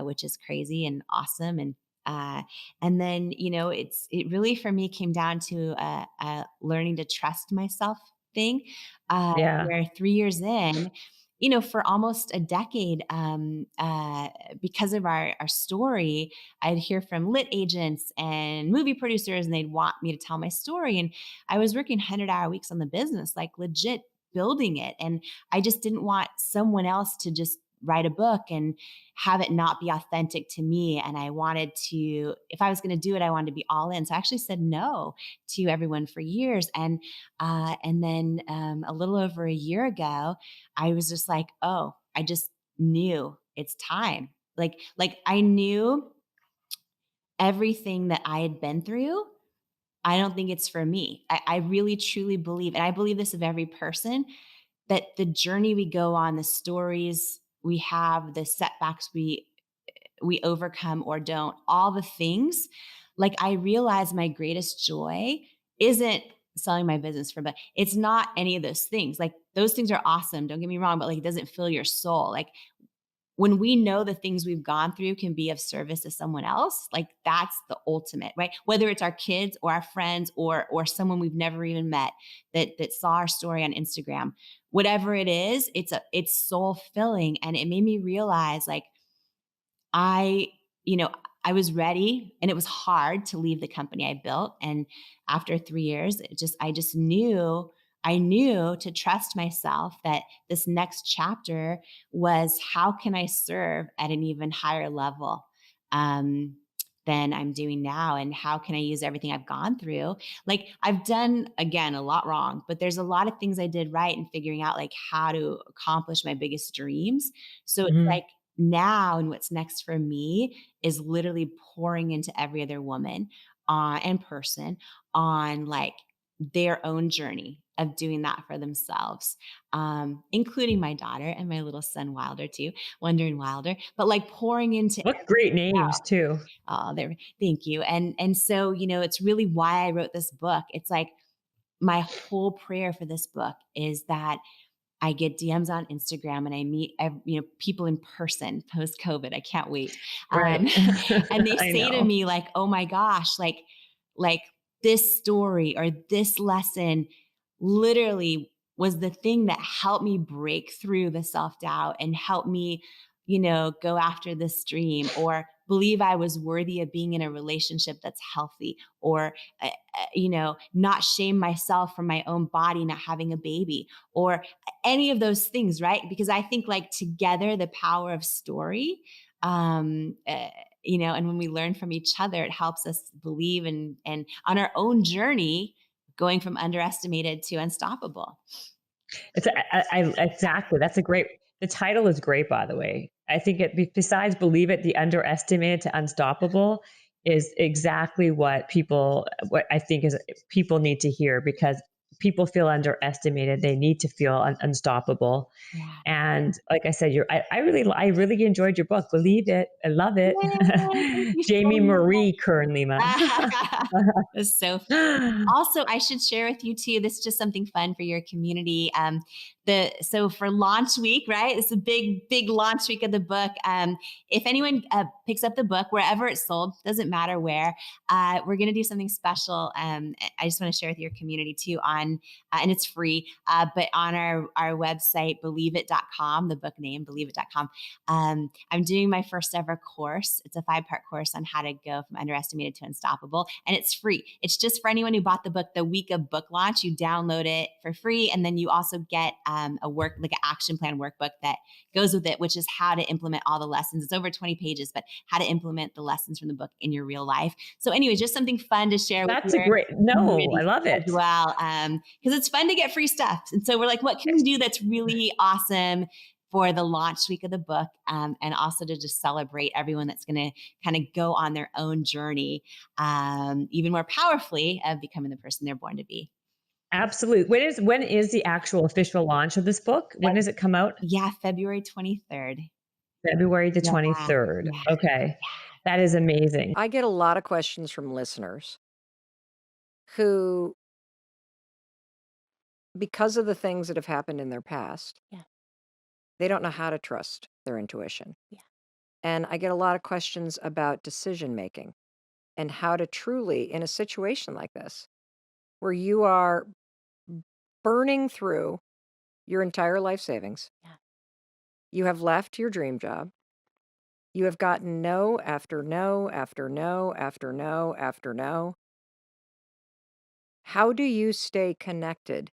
which is crazy and awesome. And And then, it really for me came down to a learning to trust myself thing, Yeah. where 3 years in, for almost a decade, because of our story, I'd hear from lit agents and movie producers, and they'd want me to tell my story. And I was working 100-hour weeks on the business, like legit building it. And I just didn't want someone else to just write a book and have it not be authentic to me. And I wanted to, if I was going to do it, I wanted to be all in. So I actually said no to everyone for years. And then a little over a year ago, I was just like, oh, I just knew it's time. Like I knew everything that I had been through. I don't think it's for me. I really truly believe, and I believe this of every person, that the journey we go on, the stories we have, the setbacks we overcome or don't, all the things, like I realize my greatest joy isn't selling my business for, but it's not any of those things. Like those things are awesome. Don't get me wrong, but like it doesn't fill your soul. Like when we know the things we've gone through can be of service to someone else, like that's the ultimate, right? Whether it's our kids or our friends or someone we've never even met that saw our story on Instagram, whatever it is, it's soul filling. And it made me realize like I, you know, I was ready, and it was hard to leave the company I built. And after 3 years, I just knew, I knew to trust myself that this next chapter was how can I serve at an even higher level um, than I'm doing now? And how can I use everything I've gone through? Like I've done, again, a lot wrong, but there's a lot of things I did right in figuring out like how to accomplish my biggest dreams. So it's Mhm. like, now and what's next for me is literally pouring into every other woman and person on like their own journey of doing that for themselves, including my daughter and my little son Wilder too, Wonder and Wilder, but like pouring into What great names too. there. Thank you. And so, it's really why I wrote this book. It's like my whole prayer for this book is that I get DMs on Instagram and I meet, people in person post COVID. I can't wait. Right. And they I say to know. me like, "Oh my gosh, like this story or this lesson literally was the thing that helped me break through the self-doubt and help me, go after this dream or believe I was worthy of being in a relationship that's healthy or, not shame myself for my own body, not having a baby or any of those things, right? Because I think like together, the power of story, and when we learn from each other, it helps us believe and on our own journey, going from underestimated to unstoppable. It's exactly. That's a great. The title is great, by the way. I think besides believe it, the underestimated to unstoppable is exactly what I think is people need to hear because people feel underestimated. They need to feel unstoppable. Yeah. And like I said, I really enjoyed your book. Believe it. I love it. Yay, thank you Jamie so much. Marie Kern Lima. That's so also, I should share with you too. This is just something fun for your community. So for launch week, right? It's a big launch week of the book. If anyone picks up the book wherever it's sold, doesn't matter where, we're going to do something special. I just want to share with your community too and it's free, but on our website, believeit.com, the book name, believeit.com. I'm doing my first ever course. It's a 5-part course on how to go from underestimated to unstoppable, and it's free. It's just for anyone who bought the book the week of book launch. You download it for free, and then you also get an action plan workbook that goes with it, which is how to implement all the lessons. It's over 20 pages, but how to implement the lessons from the book in your real life. So anyway, just something fun to share with That's a your great. No, I community love it. as well, because it's fun to get free stuff. And so we're like, what can we do that's really awesome for the launch week of the book, and also to just celebrate everyone that's going to kind of go on their own journey, even more powerfully of becoming the person they're born to be. Absolutely. When is the actual official launch of this book? When does it come out? Yeah, February 23rd. February the Yeah, 23rd. yeah, Okay. That is amazing. I get a lot of questions from listeners who, because of the things that have happened in their past, Yeah. they don't know how to trust their intuition. Yeah. and I get a lot of questions about decision making and how to truly, in a situation like this, where you are burning through your entire life savings, Yeah. you have left your dream job, you have gotten no after no after no after no after no. How do you stay connected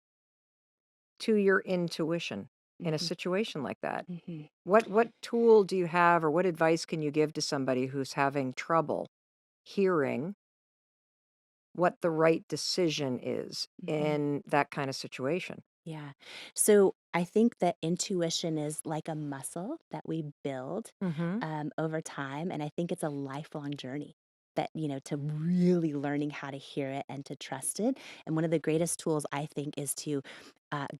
to your intuition in a Mhm. situation like that? Mhm. What tool do you have, or what advice can you give to somebody who's having trouble hearing what the right decision is Mhm. in that kind of situation? Yeah. So I think that intuition is like a muscle that we build Mm-hmm. over time. And I think it's a lifelong journey that, to really learning how to hear it and to trust it. And one of the greatest tools, I think, is to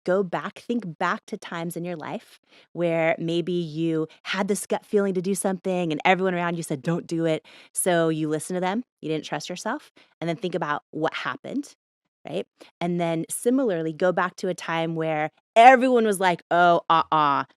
go back, think back to times in your life where maybe you had this gut feeling to do something and everyone around you said, don't do it. So you listen to them, you didn't trust yourself, and then think about what happened. Right. And then similarly, go back to a time where everyone was like, oh,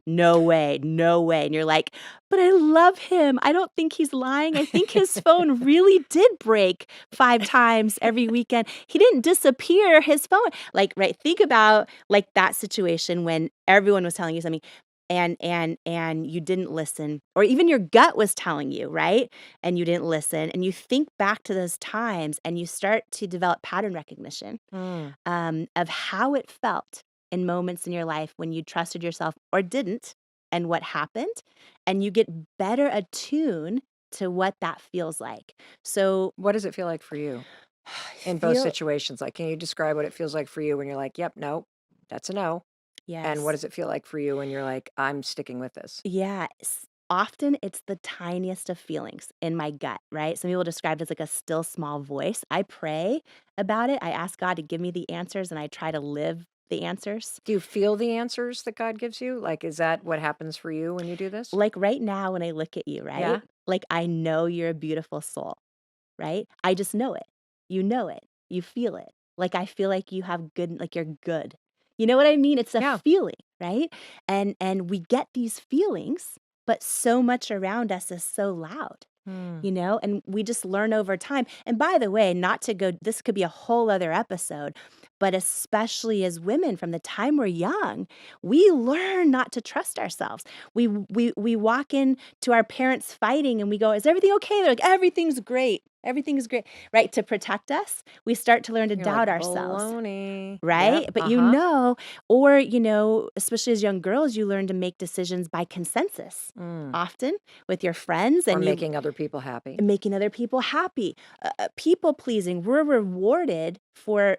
no way, no way. And you're like, but I love him. I don't think he's lying. I think his phone really did break 5 times every weekend. He didn't disappear his phone. Like, right. Think about like that situation when everyone was telling you something and you didn't listen, or even your gut was telling you, right? And you didn't listen, and you think back to those times and you start to develop pattern recognition Mm. of how it felt in moments in your life when you trusted yourself or didn't, and what happened, and you get better attuned to what that feels like. So What does it feel like for you I in both feel situations? Like, can you describe what it feels like for you when you're like, yep, no, that's a no? And what yes. does it feel like for you when you're like, I'm sticking with this? Yeah, often it's the tiniest of feelings in my gut, right? Some people describe it as like a still small voice. I pray about it. I ask God to give me the answers and I try to live the answers. Do you feel the answers that God gives you? Like, is that what happens for you when you do this? Like right now, when I look at you, right? Yeah. Like I know you're a beautiful soul, right? I just know it. You know it. You feel it. Like I feel like you have good, like you're good. You know what I mean? It's a Yeah. feeling, right? And we get these feelings, but so much around us is so loud. Hmm. And we just learn over time. And by the way, not to go, this could be a whole other episode, but especially as women from the time we're young, we learn not to trust ourselves. We walk into our parents fighting and we go, is everything okay? They're like, everything's great. Everything's great, right? To protect us, we start to learn to You're like, doubt ourselves. baloney. Right? Yep. But or, especially as young girls, you learn to make decisions by consensus, Mm. often with your friends, Or and making other people happy. making other people happy. People pleasing. We're rewarded for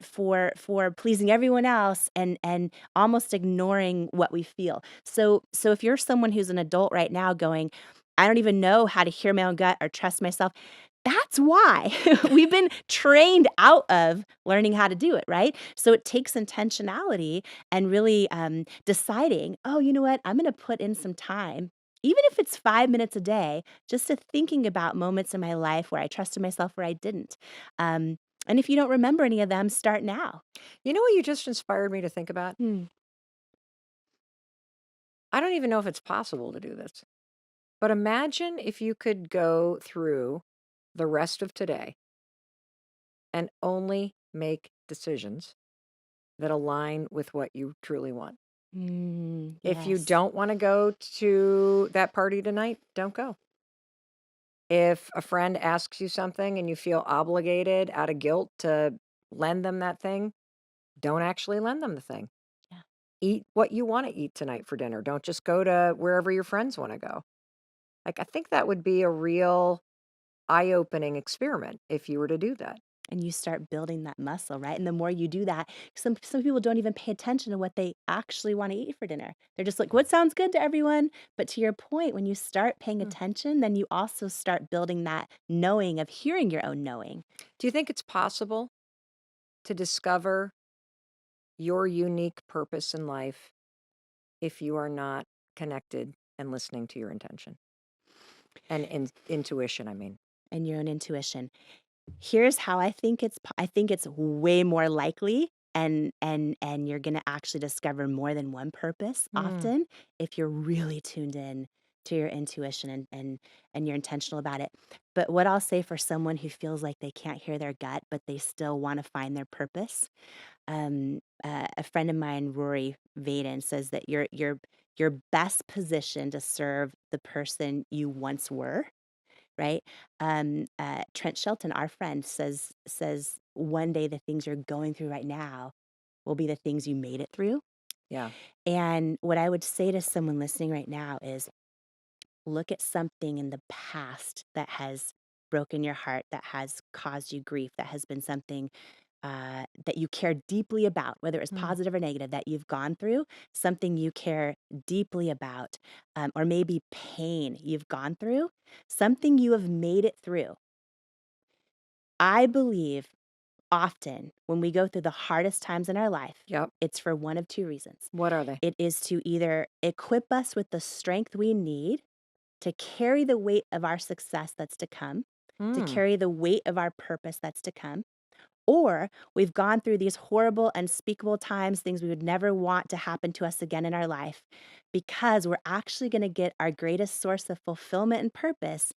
pleasing everyone else and almost ignoring what we feel. So if you're someone who's an adult right now going, I don't even know how to hear my own gut or trust myself. That's why we've been trained out of learning how to do it, right? So it takes intentionality and really deciding, oh, you know what? I'm going to put in some time, even if it's 5 minutes a day, just to thinking about moments in my life where I trusted myself, where I didn't. And if you don't remember any of them, start now. You know what you just inspired me to think about? Hmm. I don't even know if it's possible to do this, but imagine if you could go through the rest of today and only make decisions that align with what you truly want. If you Yes. don't want to go to that party tonight, don't go. If a friend asks you something and you feel obligated out of guilt to lend them that thing, don't actually lend them the thing. Yeah. Eat what you want to eat tonight for dinner. Don't just go to wherever your friends want to go. Like, I think that would be a real eye-opening experiment if you were to do that. And you start building that muscle, right? And the more you do that, some people don't even pay attention to what they actually want to eat for dinner. They're just like, what sounds good to everyone? But to your point, when you start paying Hmm. attention, then you also start building that knowing of hearing your own knowing. Do you think it's possible to discover your unique purpose in life if you are not connected and listening to your intention and intuition, I mean? And your own intuition. Here's how I think it's way more likely, and you're going to actually discover more than one purpose Hmm. often if you're really tuned in to your intuition and you're intentional about it. But what I'll say for someone who feels like they can't hear their gut, but they still want to find their purpose, a friend of mine, Rory Vaden, says that you're best positioned to serve the person you once were, right? Trent Shelton, our friend, says one day the things you're going through right now will be the things you made it through. Yeah. And what I would say to someone listening right now is look at something in the past that has broken your heart, that has caused you grief, that has been something that you care deeply about, whether it's positive or negative, that you've gone through, something you care deeply about, or maybe pain you've gone through, something you have made it through. I believe often when we go through the hardest times in our life, it's for one of two reasons. What are they? It is to either equip us with the strength we need to carry the weight of our success that's to come, to carry the weight of our purpose that's to come, or we've gone through these horrible, unspeakable times, things we would never want to happen to us again in our life, because we're actually going to get our greatest source of fulfillment and purpose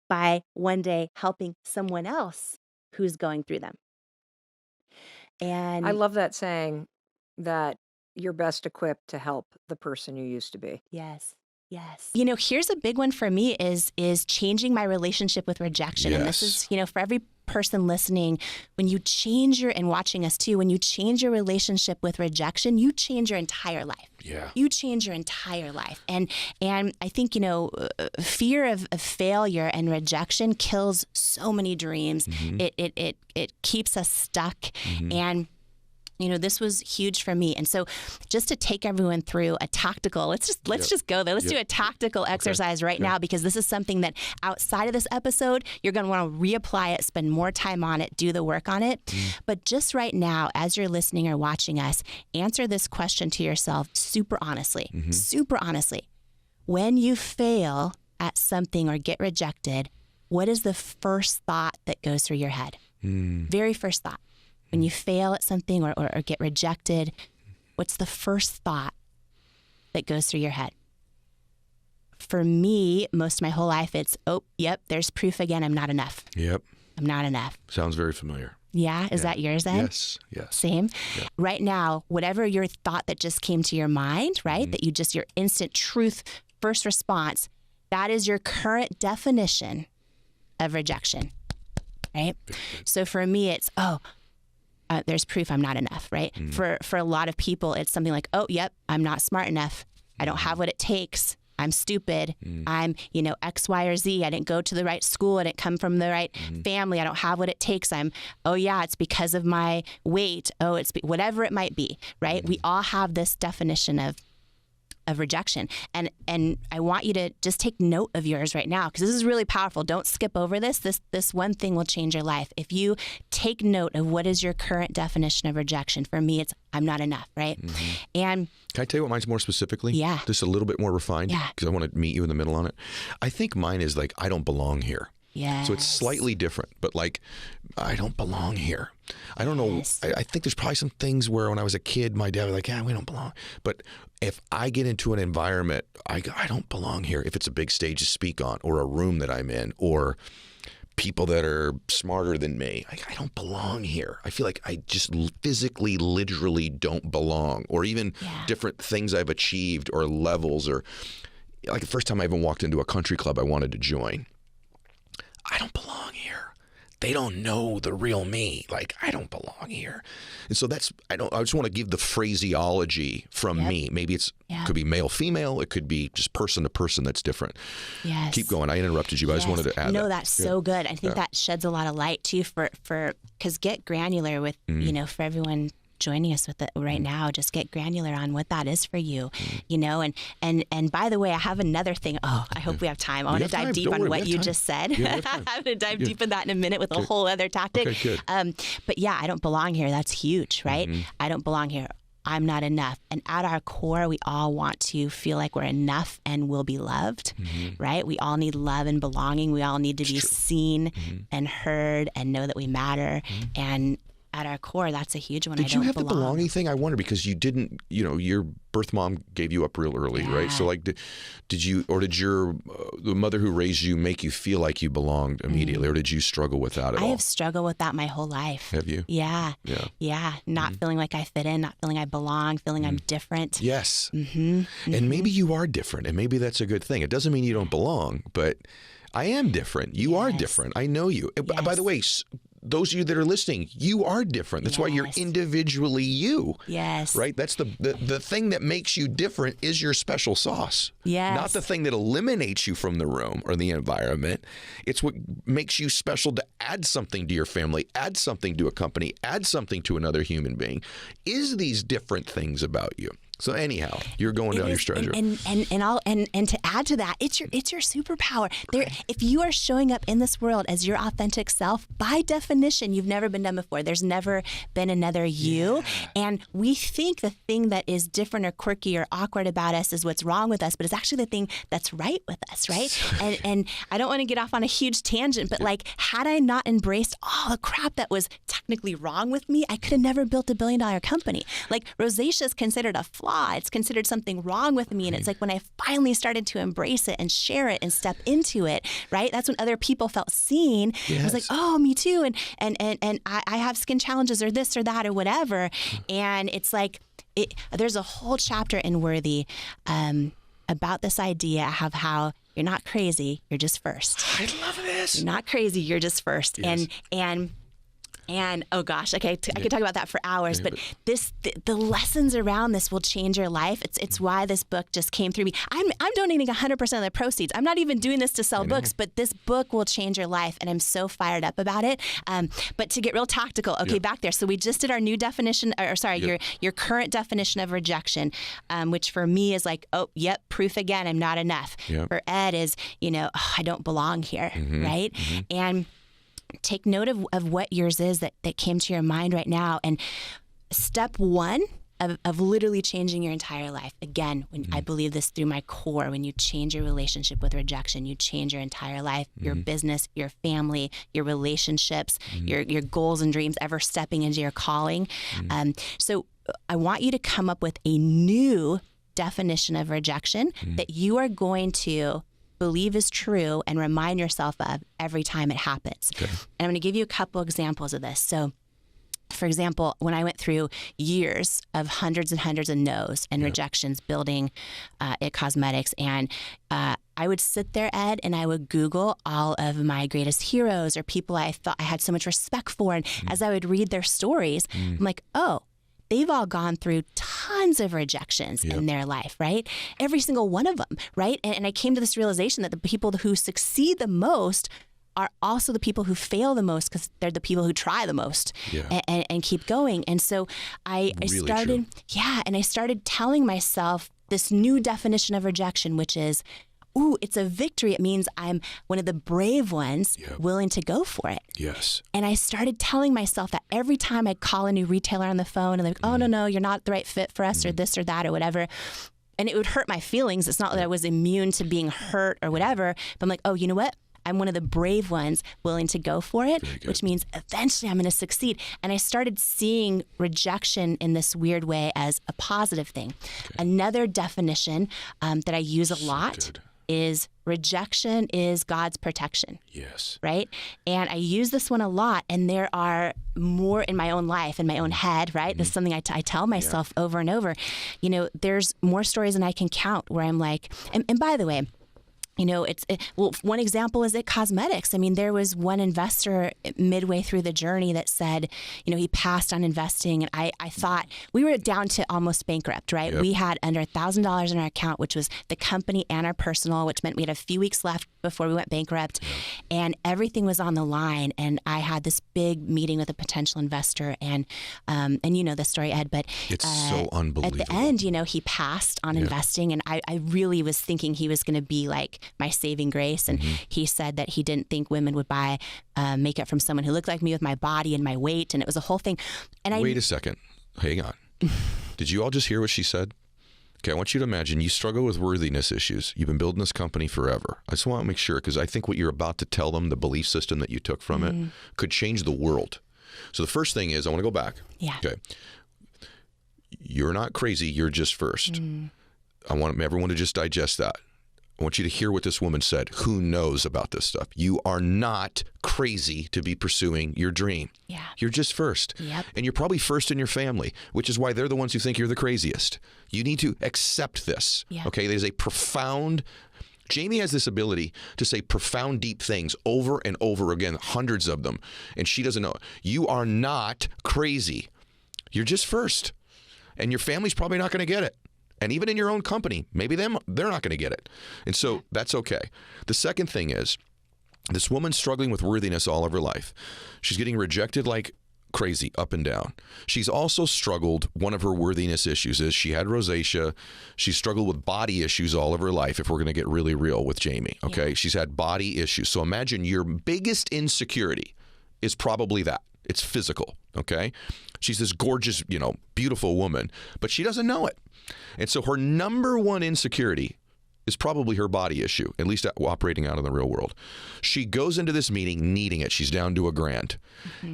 by one day helping someone else who's going through them. And I love that saying that you're best equipped to help the person you used to be. Yes. Yes. You know, here's a big one for me is changing my relationship with rejection. Yes. And this is, you know, for every person listening, when you change and watching us too, when you change your relationship with rejection, you change your entire life. Yeah. You change your entire life. And I think, you know, fear of failure and rejection kills so many dreams. It keeps us stuck. And you know, this was huge for me. And so just to take everyone through a tactical, let's just go there. Let's do a tactical exercise right now, because this is something that outside of this episode, you're going to want to reapply it, spend more time on it, do the work on it. But just right now, as you're listening or watching us, answer this question to yourself super honestly, super honestly. When you fail at something or get rejected, what is the first thought that goes through your head? Very first thought. When you fail at something or get rejected, what's the first thought that goes through your head? For me, most of my whole life, it's, oh, yep, there's proof again. I'm not enough. Yep. I'm not enough. Sounds very familiar. Yeah? Is that yours then? Yes. Yes. Same? Yep. Right now, whatever your thought that just came to your mind, right? That your instant truth first response, that is your current definition of rejection, right? So for me, it's, there's proof I'm not enough, right? For a lot of people, it's something like, oh, yep, I'm not smart enough. I don't have what it takes. I'm stupid. I'm, you know, X, Y, or Z. I didn't go to the right school. I didn't come from the right family. I don't have what it takes. It's because of my weight. Oh, whatever it might be, right? We all have this definition of rejection. And I want you to just take note of yours right now, because this is really powerful. Don't skip over this. This one thing will change your life. If you take note of what is your current definition of rejection. For me, it's I'm not enough, right? And can I tell you what mine's more specifically? Yeah. Just a little bit more refined? Yeah. Because I want to meet you in the middle on it. I think mine is like, I don't belong here. yeah. So it's slightly different, but like, I don't belong here. I don't know. I think there's probably some things where when I was a kid, my dad was like, yeah, we don't belong. But if I get into an environment, I don't belong here. If it's a big stage to speak on, or a room that I'm in, or people that are smarter than me, I don't belong here. I feel like I just physically, literally don't belong. Or even different things I've achieved, or levels, or like the first time I even walked into a country club I wanted to join. I don't belong here. They don't know the real me. Like, I don't belong here. And so I just want to give the phraseology from me. Maybe could be male, female. It could be just person to person that's different. Yes. Keep going. I interrupted you, but I just wanted to add that. No, that's so good. I think that sheds a lot of light too because get granular with, for everyone joining us with it right now, just get granular on what that is for you, and by the way, I have another thing. Oh, I hope we have time. I want to dive deep on what you just said. I'm going to dive deep in that in a minute with a whole other tactic. Okay, good. But yeah, I don't belong here. That's huge, right? I don't belong here. I'm not enough. And at our core, we all want to feel like we're enough and will be loved, right? We all need love and belonging. We all need to be seen and heard and know that we matter. And at our core, that's a huge one. Did you have the belonging thing? I wonder, because you didn't, your birth mom gave you up real early, right? So like, did your the mother who raised you make you feel like you belonged immediately, or did you struggle with that at all? I have struggled with that my whole life. Have you? Yeah. Not feeling like I fit in, not feeling I belong, feeling I'm different. Yes. And maybe you are different, and maybe that's a good thing. It doesn't mean you don't belong, but I am different. You are different. I know you. By the way, those of you that are listening, you are different. That's why you're individually you. Yes. Right? That's the thing that makes you different is your special sauce. Yes. Not the thing that eliminates you from the room or the environment. It's what makes you special to add something to your family, add something to a company, add something to another human being. Is these different things about you? So anyhow, you're going down your treasure. And to add to that, it's your superpower. If you are showing up in this world as your authentic self, by definition, you've never been done before. There's never been another you. And we think the thing that is different or quirky or awkward about us is what's wrong with us, but it's actually the thing that's right with us, right? and I don't want to get off on a huge tangent, but like, had I not embraced all the crap that was technically wrong with me, I could have never built $1 billion company. Like, rosacea is considered a flaw. It's considered something wrong with me. And it's like when I finally started to embrace it and share it and step into it, right? That's when other people felt seen. I was like, oh, me too. And I have skin challenges or this or that or whatever. And it's like, there's a whole chapter in Worthy about this idea of how you're not crazy, you're just first. I love this. You're not crazy, you're just first. Yes. And oh gosh, okay, I could talk about that for hours, but the lessons around this will change your life. It's why this book just came through me. I'm donating 100% of the proceeds. I'm not even doing this to sell books, but this book will change your life, and I'm so fired up about it. But to get real tactical, back there. So we just did our new definition, your current definition of rejection, which for me is like, proof again, I'm not enough. For Ed is, I don't belong here, right? And take note of what yours is that came to your mind right now. And step one of literally changing your entire life. Again, when I believe this through my core, when you change your relationship with rejection, you change your entire life, your business, your family, your relationships, your goals and dreams, ever stepping into your calling. So I want you to come up with a new definition of rejection that you are going to believe is true and remind yourself of every time it happens. And I'm going to give you a couple examples of this. So, for example, when I went through years of hundreds and hundreds of no's and rejections building It Cosmetics, and I would sit there, Ed, and I would Google all of my greatest heroes or people I thought I had so much respect for. And as I would read their stories, I'm like, oh, they've all gone through tons of rejections in their life, right? Every single one of them, right? And I came to this realization that the people who succeed the most are also the people who fail the most, because they're the people who try the most and keep going. And so I started, and I started telling myself this new definition of rejection, which is, ooh, it's a victory. It means I'm one of the brave ones willing to go for it. Yes. And I started telling myself that every time I'd call a new retailer on the phone and they're like, oh, no, you're not the right fit for us or this or that or whatever. And it would hurt my feelings. It's not that I was immune to being hurt or whatever. But I'm like, oh, you know what? I'm one of the brave ones willing to go for it, which means eventually I'm going to succeed. And I started seeing rejection in this weird way as a positive thing. Another definition that I use a lot is rejection is God's protection. Yes. Right? And I use this one a lot, and there are more in my own life, in my own head, right? This is something I tell myself over and over. There's more stories than I can count where I'm like, and by the way, one example is It Cosmetics. I mean, there was one investor midway through the journey that said, he passed on investing. And I thought we were down to almost bankrupt, right? We had under $1,000 in our account, which was the company and our personal, which meant we had a few weeks left before we went bankrupt. And everything was on the line. And I had this big meeting with a potential investor. And you know the story, Ed, but it's so unbelievable. At the end, he passed on investing. And I really was thinking he was going to be like my saving grace. And he said that he didn't think women would buy makeup from someone who looked like me with my body and my weight. And it was a whole thing. And Wait a second. Hang on. Did you all just hear what she said? Okay, I want you to imagine you struggle with worthiness issues. You've been building this company forever. I just want to make sure, because I think what you're about to tell them, the belief system that you took from it, could change the world. So the first thing is, I want to go back. Yeah. Okay. You're not crazy. You're just first. I want everyone to just digest that. I want you to hear what this woman said. Who knows about this stuff? You are not crazy to be pursuing your dream. Yeah. You're just first. Yep. And you're probably first in your family, which is why they're the ones who think you're the craziest. You need to accept this. Yeah. Okay. There's a profound, Jamie has this ability to say profound, deep things over and over again, hundreds of them. And she doesn't know. You are not crazy. You're just first. And your family's probably not going to get it. And even in your own company, maybe they're not going to get it. And so that's okay. The second thing is, this woman's struggling with worthiness all of her life. She's getting rejected like crazy, up and down. She's also struggled, one of her worthiness issues is she had rosacea. She's struggled with body issues all of her life, if we're going to get really real with Jamie, okay? She's had body issues. So imagine your biggest insecurity is probably that. It's physical, okay? She's this gorgeous, beautiful woman, but she doesn't know it. And so her number one insecurity is probably her body issue, at least operating out in the real world. She goes into this meeting needing it. She's down to $1,000.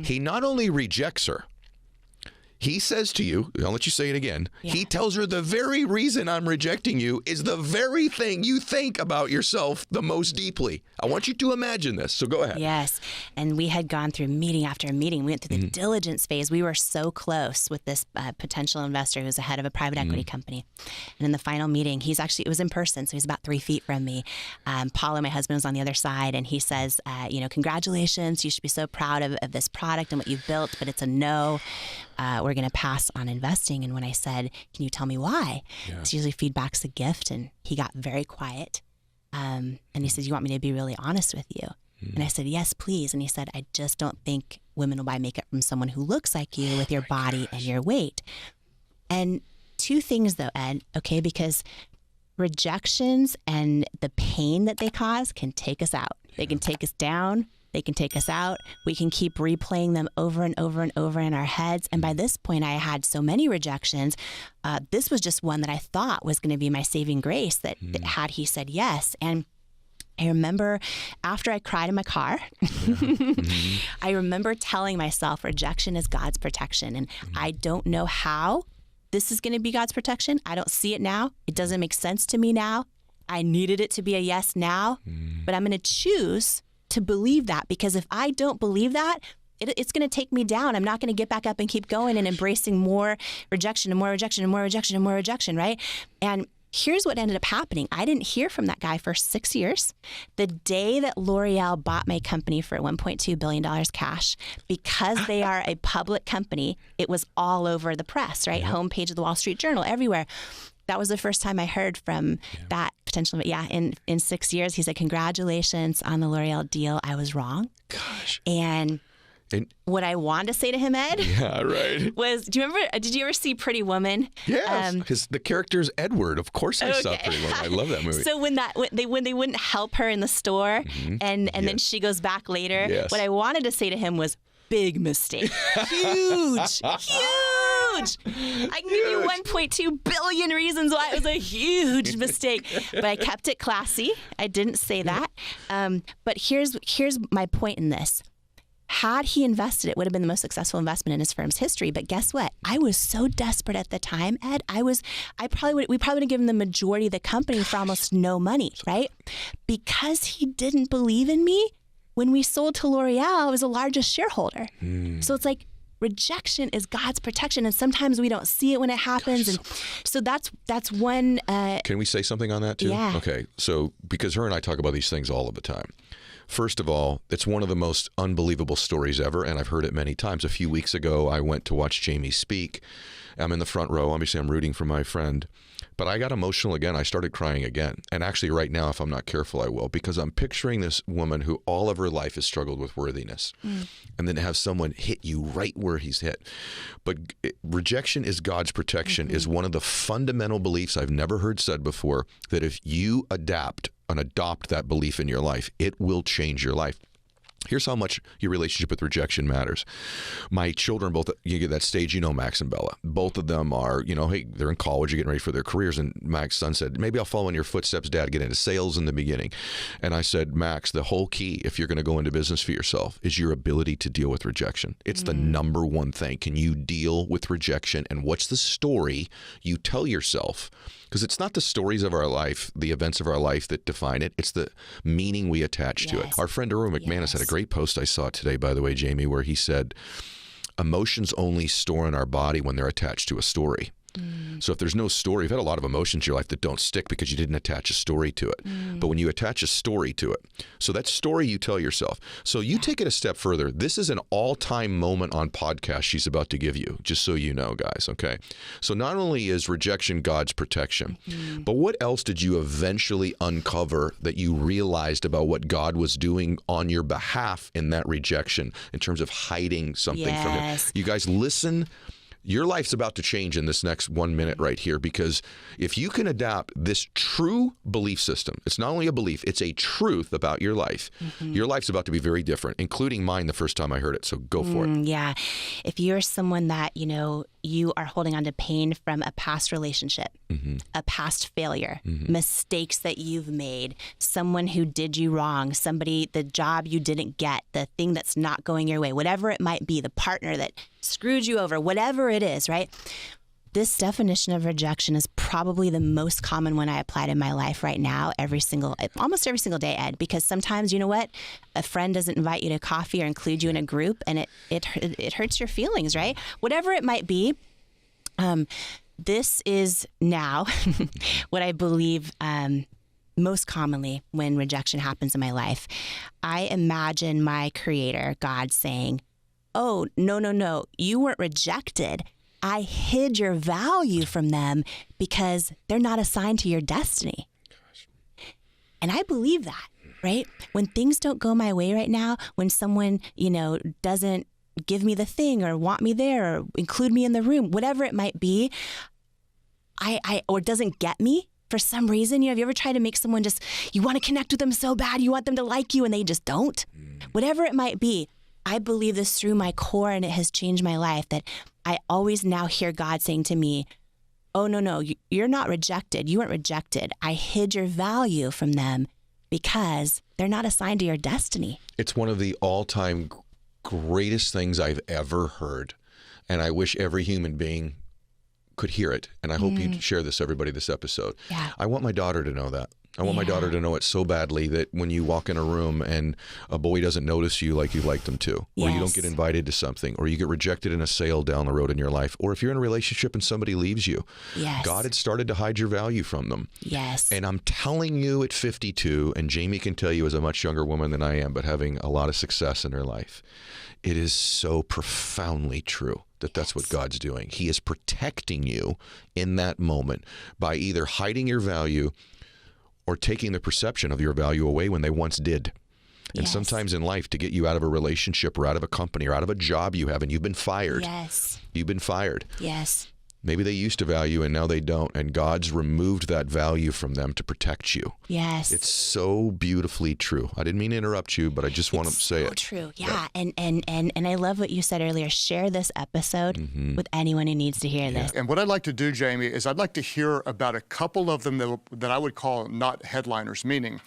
He not only rejects her, he says to you, I'll let you say it again. Yeah. He tells her the very reason I'm rejecting you is the very thing you think about yourself the most deeply. I want you to imagine this. So go ahead. Yes. And we had gone through meeting after meeting. We went through the diligence phase. We were so close with this potential investor who's the head of a private equity company. And in the final meeting, it was in person. So he's about 3 feet from me. Paula, my husband, was on the other side. And he says, congratulations. You should be so proud of this product and what you've built, but it's a no. We're going to pass on investing. And when I said, can you tell me why? It's usually feedback's a gift. And he got very quiet. And he said, you want me to be really honest with you? And I said, yes, please. And he said, I just don't think women will buy makeup from someone who looks like you with your body and your weight. And two things though, Ed, okay, because rejections and the pain that they cause can take us out. They can take us down. They can take us out. We can keep replaying them over and over and over in our heads. And by this point, I had so many rejections. This was just one that I thought was going to be my saving grace that had he said yes. And I remember after I cried in my car, I remember telling myself rejection is God's protection. And I don't know how this is going to be God's protection. I don't see it now. It doesn't make sense to me now. I needed it to be a yes now, but I'm going to choose to believe that, because if I don't believe that, it's going to take me down. I'm not going to get back up and keep going and embracing more rejection and more rejection and more rejection and more rejection, right? And here's what ended up happening. I didn't hear from that guy for 6 years. The day that L'Oreal bought my company for $1.2 billion cash, because they are a public company, it was all over the press, right? Homepage of the Wall Street Journal, everywhere. That was the first time I heard from that potential. In 6 years, he said, congratulations on the L'Oreal deal. I was wrong. Gosh. And what I wanted to say to him, Ed, was, did you ever see Pretty Woman? Yes, the character's Edward. Of course I saw Pretty Woman. I love that movie. So when they wouldn't help her in the store and then she goes back later, what I wanted to say to him was, big mistake. Huge. I can give you 1.2 billion reasons why it was a huge mistake, but I kept it classy. I didn't say that. But here's my point in this. Had he invested, it would have been the most successful investment in his firm's history. But guess what? I was so desperate at the time, Ed. We probably would have given the majority of the company for almost no money, right? Because he didn't believe in me. When we sold to L'Oreal, I was the largest shareholder. So it's like, rejection is God's protection, and sometimes we don't see it when it happens. And so that's one. Can we say something on that too? Yeah. Okay. So because her and I talk about these things all of the time. First of all, it's one of the most unbelievable stories ever, and I've heard it many times. A few weeks ago, I went to watch Jamie speak. I'm in the front row. Obviously, I'm rooting for my friend. But I got emotional again. I started crying again. And actually right now, if I'm not careful, I will, because I'm picturing this woman who all of her life has struggled with worthiness. And then to have someone hit you right where he's hit. But rejection is God's protection is one of the fundamental beliefs I've never heard said before, that if you adapt and adopt that belief in your life, it will change your life. Here's how much your relationship with rejection matters. My children, both, you get that stage, Max and Bella, both of them are, hey, they're in college, you're getting ready for their careers. And Max's son said, maybe I'll follow in your footsteps, Dad, get into sales in the beginning. And I said, Max, the whole key, if you're going to go into business for yourself, is your ability to deal with rejection. It's the number one thing. Can you deal with rejection? And what's the story you tell yourself? Because it's not the stories of our life, the events of our life that define it. It's the meaning we attach to it. Our friend Erwin McManus had a great post I saw today, by the way, Jamie, where he said, emotions only store in our body when they're attached to a story. So if there's no story, you've had a lot of emotions in your life that don't stick because you didn't attach a story to it. But when you attach a story to it, so that story you tell yourself. So you take it a step further. This is an all-time moment on podcast she's about to give you, just so you know, guys, okay? So not only is rejection God's protection, but what else did you eventually uncover that you realized about what God was doing on your behalf in that rejection in terms of hiding something from Him? You guys, listen. Your life's about to change in this next 1 minute right here, because if you can adapt this true belief system, it's not only a belief, it's a truth about your life. Your life's about to be very different, including mine the first time I heard it. So go for it. Yeah. If you're someone that, you are holding on to pain from a past relationship, a past failure, mistakes that you've made, someone who did you wrong, somebody, the job you didn't get, the thing that's not going your way, whatever it might be, the partner that screwed you over, whatever it is, right? This definition of rejection is probably the most common one I applied in my life right now, almost every single day, Ed, because sometimes, you know what? A friend doesn't invite you to coffee or include you in a group, and it hurts your feelings, right? Whatever it might be. This is now what I believe most commonly when rejection happens in my life. I imagine my Creator, God, saying, oh, no, you weren't rejected. I hid your value from them because they're not assigned to your destiny. And I believe that, right? When things don't go my way right now, when someone, doesn't give me the thing or want me there or include me in the room, whatever it might be, or doesn't get me for some reason. Have you ever tried to make someone you want to connect with them so bad, you want them to like you and they just don't? Whatever it might be, I believe this through my core, and it has changed my life, that I always now hear God saying to me, oh, no, you're not rejected. You weren't rejected. I hid your value from them because they're not assigned to your destiny. It's one of the all-time greatest things I've ever heard, and I wish every human being could hear it. And I hope you share this, everybody, this episode. Yeah. I want my daughter to know that. I want my daughter to know it so badly that when you walk in a room and a boy doesn't notice you like you'd like them to, or you don't get invited to something, or you get rejected in a sale down the road in your life, or if you're in a relationship and somebody leaves you, God had started to hide your value from them. And I'm telling you at 52, and Jamie can tell you as a much younger woman than I am, but having a lot of success in her life, it is so profoundly true that that's what God's doing. He is protecting you in that moment by either hiding your value or taking the perception of your value away when they once did. And sometimes in life, to get you out of a relationship or out of a company or out of a job you have and you've been fired. You've been fired. Maybe they used to value and now they don't. And God's removed that value from them to protect you. It's so beautifully true. I didn't mean to interrupt you, but I just want to say it. True. Yeah. And I love what you said earlier. Share this episode with anyone who needs to hear this. And what I'd like to do, Jamie, is I'd like to hear about a couple of them that I would call not headliners, meaning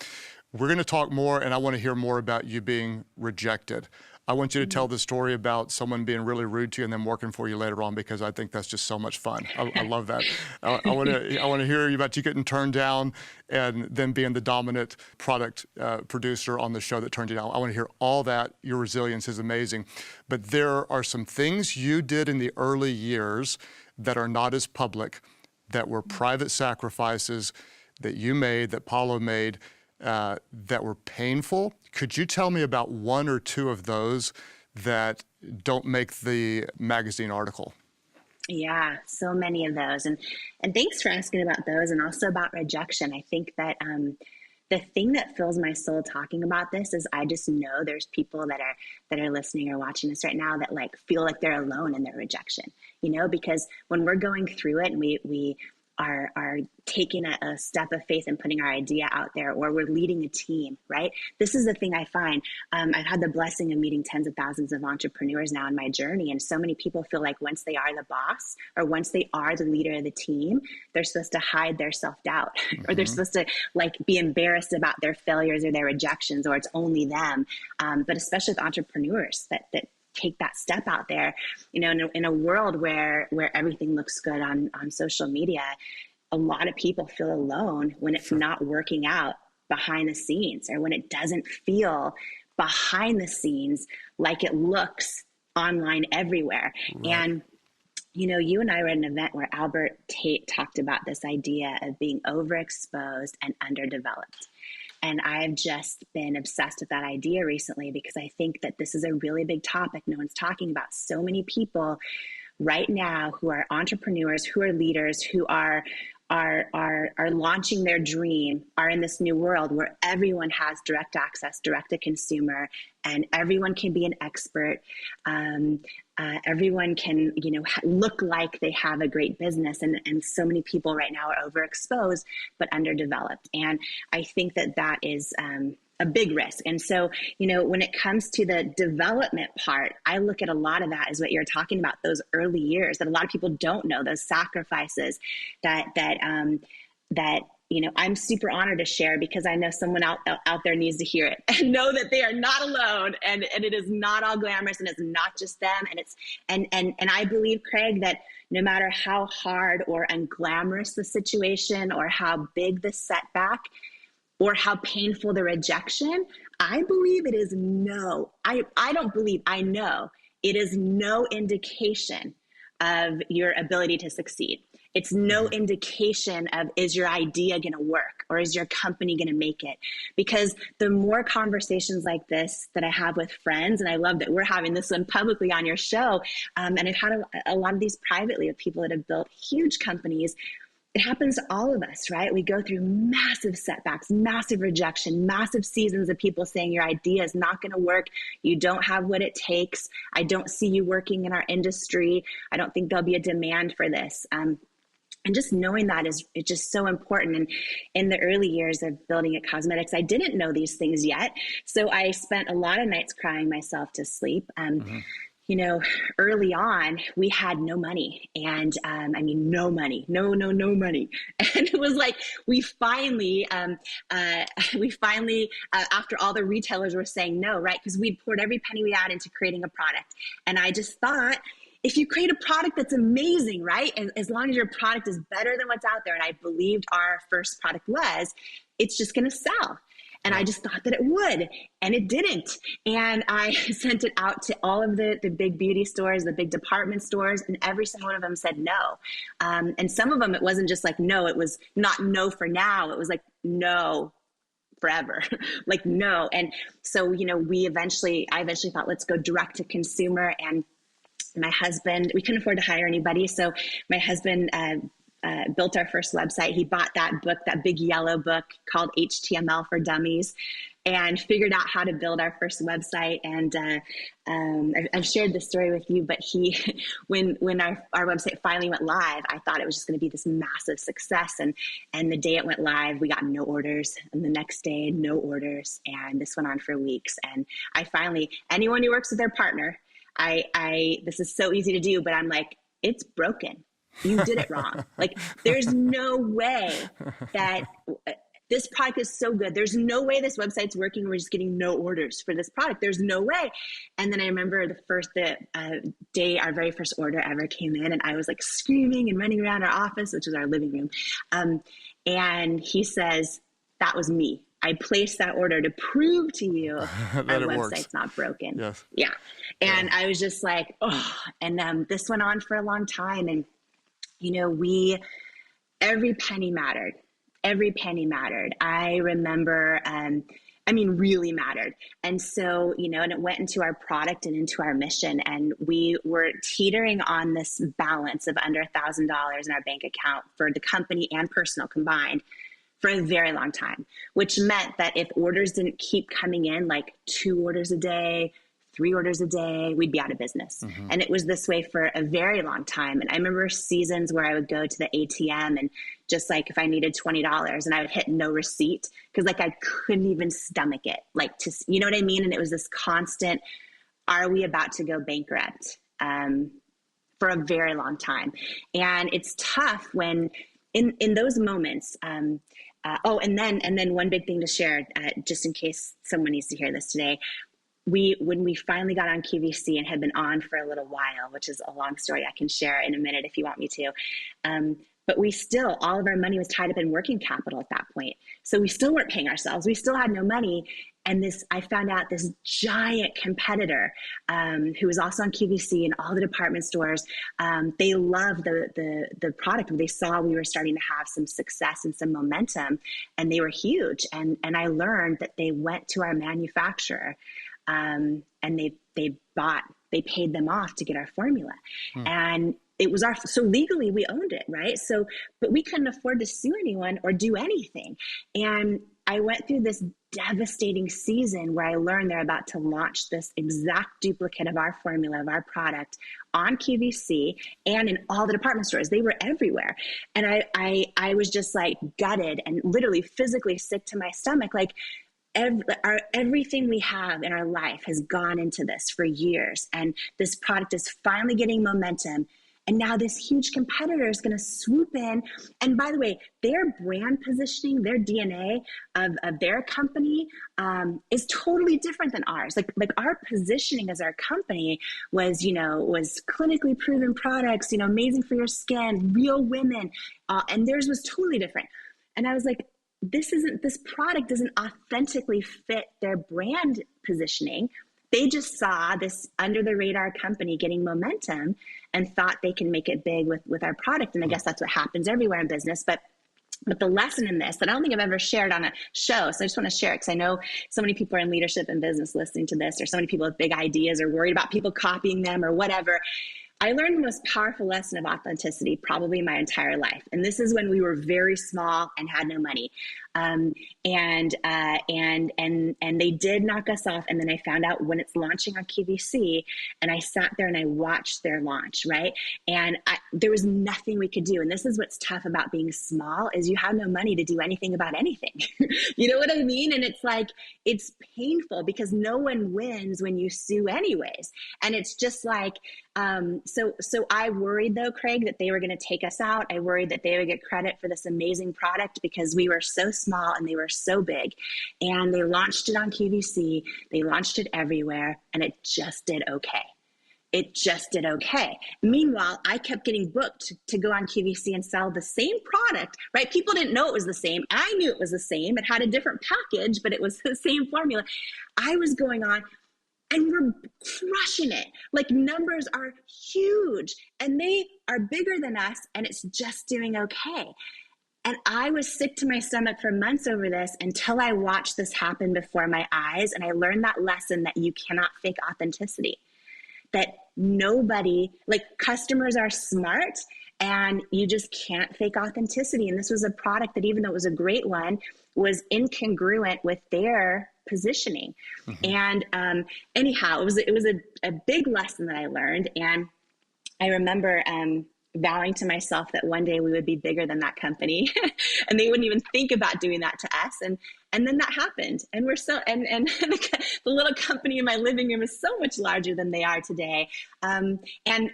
we're going to talk more and I want to hear more about you being rejected. I want you to tell the story about someone being really rude to you and then working for you later on, because I think that's just so much fun. I love that. I want to hear about you getting turned down and then being the dominant product producer on the show that turned you down. I want to hear all that. Your resilience is amazing. But there are some things you did in the early years that are not as public, that were private sacrifices that you made, that Paulo made, that were painful. Could you tell me about one or two of those that don't make the magazine article? Yeah, so many of those. And thanks for asking about those, and also about rejection. I think that the thing that fills my soul talking about this is I just know there's people that are listening or watching this right now that feel like they're alone in their rejection, because when we're going through it and we are taking a step of faith and putting our idea out there, or we're leading a team, right? This is the thing I find. I've had the blessing of meeting tens of thousands of entrepreneurs now in my journey. And so many people feel like once they are the boss, or once they are the leader of the team, they're supposed to hide their self-doubt or they're supposed to like be embarrassed about their failures or their rejections, or it's only them. But especially with entrepreneurs that take that step out there, you know, in a world where everything looks good on social media, a lot of people feel alone when it's not working out behind the scenes, or when it doesn't feel behind the scenes like it looks online everywhere. Right. And, you know, you and I were at an event where Albert Tate talked about this idea of being overexposed and underdeveloped. And I've just been obsessed with that idea recently, because I think that this is a really big topic no one's talking about. So many people right now who are entrepreneurs, who are leaders, who are launching their dream, are in this new world where everyone has direct access, direct to consumer, and everyone can be an expert. Everyone can, you know, look like they have a great business. And so many people right now are overexposed, but underdeveloped. And I think that is a big risk. And so, you know, when it comes to the development part, I look at a lot of that as what you're talking about, those early years that a lot of people don't know, those sacrifices that you know, I'm super honored to share, because I know someone out there needs to hear it and know that they are not alone, and it is not all glamorous, and it's not just them. And it's, and I believe, Craig, that no matter how hard or unglamorous the situation, or how big the setback, or how painful the rejection, I believe it is I know it is no indication of your ability to succeed. It's no indication of, is your idea going to work, or is your company going to make it? Because the more conversations like this that I have with friends, and I love that we're having this one publicly on your show, and I've had a lot of these privately with people that have built huge companies. It happens to all of us, right? We go through massive setbacks, massive rejection, massive seasons of people saying your idea is not going to work. You don't have what it takes. I don't see you working in our industry. I don't think there'll be a demand for this. And just knowing that is just so important. And in the early years of building at Cosmetics, I didn't know these things yet. So I spent a lot of nights crying myself to sleep. You know, early on, we had no money, and I mean, no money, no money. And it was like, we finally, after all the retailers were saying no, right? Because we'd poured every penny we had into creating a product. And I just thought, if you create a product that's amazing, right? And as long as your product is better than what's out there, and I believed our first product was, it's just going to sell. And I just thought that it would, and it didn't. And I sent it out to all of the big beauty stores, the big department stores, and every single one of them said no. And some of them, it wasn't just like no, it was not no for now. It was like no forever, like no. And so, you know, I eventually thought, let's go direct to consumer. And my husband, we couldn't afford to hire anybody. So my husband built our first website. He bought that book, that big yellow book called HTML for Dummies, and figured out how to build our first website. And I've shared this story with you, but when our website finally went live, I thought it was just going to be this massive success. And the day it went live, we got no orders. And the next day, no orders. And this went on for weeks. And I finally, anyone who works with their partner, this is so easy to do, but I'm like, it's broken. You did it wrong. Like, there's no way that this product is so good. There's no way this website's working. We're just getting no orders for this product. There's no way. And then I remember the day our very first order ever came in, and I was like screaming and running around our office, which was our living room. And he says, that was me. I placed that order to prove to you our website's works. Not broken. Yes. Yeah. And I was just like, oh, and this went on for a long time. And, you know, every penny mattered. Every penny mattered. I remember, really mattered. And so, you know, and it went into our product and into our mission. And we were teetering on this balance of under $1,000 in our bank account for the company and personal combined for a very long time, which meant that if orders didn't keep coming in, like 2 orders a day, 3 orders a day, we'd be out of business. And it was this way for a very long time. And I remember seasons where I would go to the ATM and just like if I needed $20 and I would hit no receipt because like I couldn't even stomach it. Like to, you know what I mean? And it was this constant, are we about to go bankrupt? For a very long time. And it's tough when in those moments, and then one big thing to share, just in case someone needs to hear this today, when we finally got on QVC and had been on for a little while, which is a long story I can share in a minute if you want me to. But we still, all of our money was tied up in working capital at that point. So we still weren't paying ourselves. We still had no money. And I found out this giant competitor who was also on QVC and all the department stores, they loved the product. They saw we were starting to have some success and some momentum, and they were huge. And I learned that they went to our manufacturer and they paid them off to get our formula. And it was so legally we owned it, right? So, but we couldn't afford to sue anyone or do anything. And I went through this devastating season where I learned they're about to launch this exact duplicate of our formula, of our product on QVC and in all the department stores. They were everywhere. And I was just like gutted and literally physically sick to my stomach. Like everything we have in our life has gone into this for years. And this product is finally getting momentum. And now this huge competitor is going to swoop in. And by the way, their brand positioning, their DNA of their company is totally different than ours. Like our positioning as our company was clinically proven products, amazing for your skin, real women. And theirs was totally different. And I was like, this product doesn't authentically fit their brand positioning. They just saw this under the radar company getting momentum and thought they can make it big with our product. And I guess that's what happens everywhere in business. But the lesson in this that I don't think I've ever shared on a show, so I just want to share it because I know so many people are in leadership and business listening to this, or so many people with big ideas or worried about people copying them or whatever. I learned the most powerful lesson of authenticity probably my entire life. And this is when we were very small and had no money. And they did knock us off. And then I found out when it's launching on QVC, and I sat there and I watched their launch, right? And there was nothing we could do. And this is what's tough about being small is you have no money to do anything about anything. You know what I mean? And it's like, it's painful because no one wins when you sue anyways. And it's just like, so I worried though, Craig, that they were going to take us out. I worried that they would get credit for this amazing product because we were so small and they were so big. And they launched it on QVC. They launched it everywhere, and it just did okay. It just did okay. Meanwhile, I kept getting booked to go on QVC and sell the same product, right? People didn't know it was the same. I knew it was the same. It had a different package, but it was the same formula. I was going on and we're crushing it. Like numbers are huge and they are bigger than us, and it's just doing okay. And I was sick to my stomach for months over this until I watched this happen before my eyes. And I learned that lesson that you cannot fake authenticity, that nobody, like customers are smart and you just can't fake authenticity. And this was a product that, even though it was a great one, was incongruent with their positioning. And anyhow, it was a big lesson that I learned. And I remember vowing to myself that one day we would be bigger than that company and they wouldn't even think about doing that to us. And then that happened. And we're so, and the little company in my living room is so much larger than they are today. And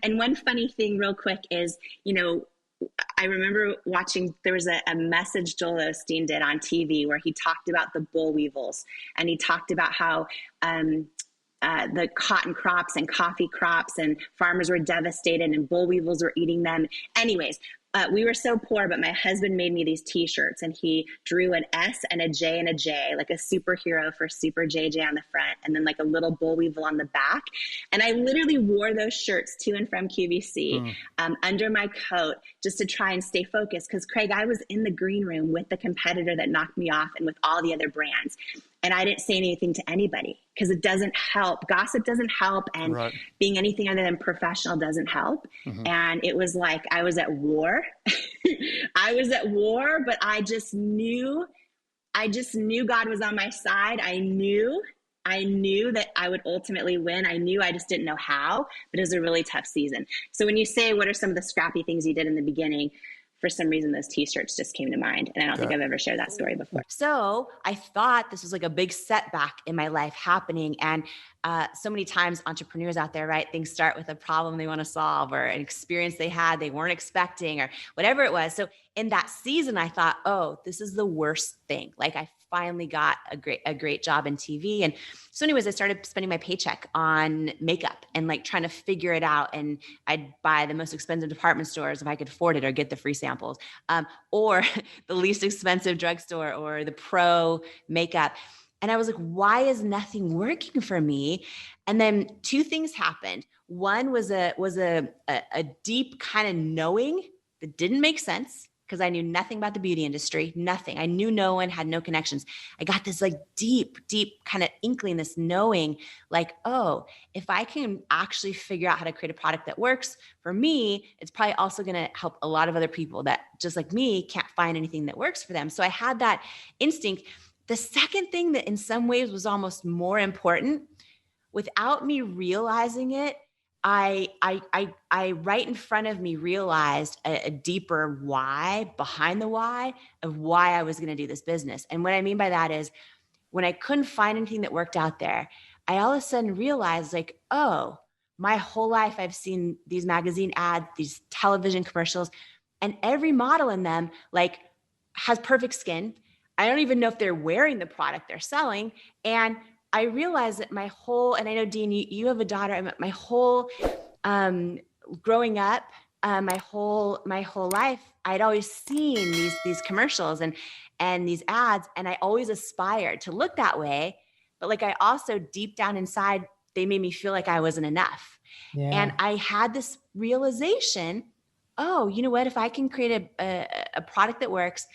one funny thing real quick is, I remember watching, there was a message Joel Osteen did on TV where he talked about the boll weevils, and he talked about how, the cotton crops and coffee crops and farmers were devastated and boll weevils were eating them. Anyways, we were so poor, but my husband made me these t-shirts, and he drew an S and a J and a J, like a superhero for Super JJ on the front, and then like a little boll weevil on the back. And I literally wore those shirts to and from QVC under my coat just to try and stay focused. Because Craig, I was in the green room with the competitor that knocked me off and with all the other brands. And I didn't say anything to anybody because it doesn't help. Gossip doesn't help. And being anything other than professional doesn't help. And it was like I was at war. I was at war, but I just knew God was on my side. I knew I knew that I would ultimately win. I knew, I just didn't know how, but it was a really tough season. So when you say, what are some of the scrappy things you did in the beginning? For some reason, those t-shirts just came to mind. And I don't think I've ever shared that story before. So I thought this was like a big setback in my life happening. And so many times entrepreneurs out there, right? Things start with a problem they want to solve or an experience they had, they weren't expecting or whatever it was. So in that season, I thought, oh, this is the worst thing. Like I finally got a great job in TV. And so anyways, I started spending my paycheck on makeup and like trying to figure it out. And I'd buy the most expensive department stores if I could afford it or get the free samples, or the least expensive drugstore or the pro makeup. And I was like, why is nothing working for me? And then two things happened. One was a deep kind of knowing that didn't make sense, because I knew nothing about the beauty industry, nothing. I knew no one, had no connections. I got this like deep kind of inkling, this knowing like, oh, if I can actually figure out how to create a product that works for me, it's probably also going to help a lot of other people that just like me can't find anything that works for them. So I had that instinct. The second thing that in some ways was almost more important, without me realizing it, I right in front of me realized a deeper why behind the why of why I was going to do this business. And what I mean by that is when I couldn't find anything that worked out there, I all of a sudden realized like, oh, my whole life I've seen these magazine ads, these television commercials, and every model in them like has perfect skin. I don't even know if they're wearing the product they're selling. And I realized that my whole, and I know, Dean, you have a daughter, my whole growing up, my whole life, I'd always seen these commercials and these ads, and I always aspired to look that way. But like I also deep down inside, they made me feel like I wasn't enough. Yeah. And I had this realization, oh, you know what? If I can create a product that works,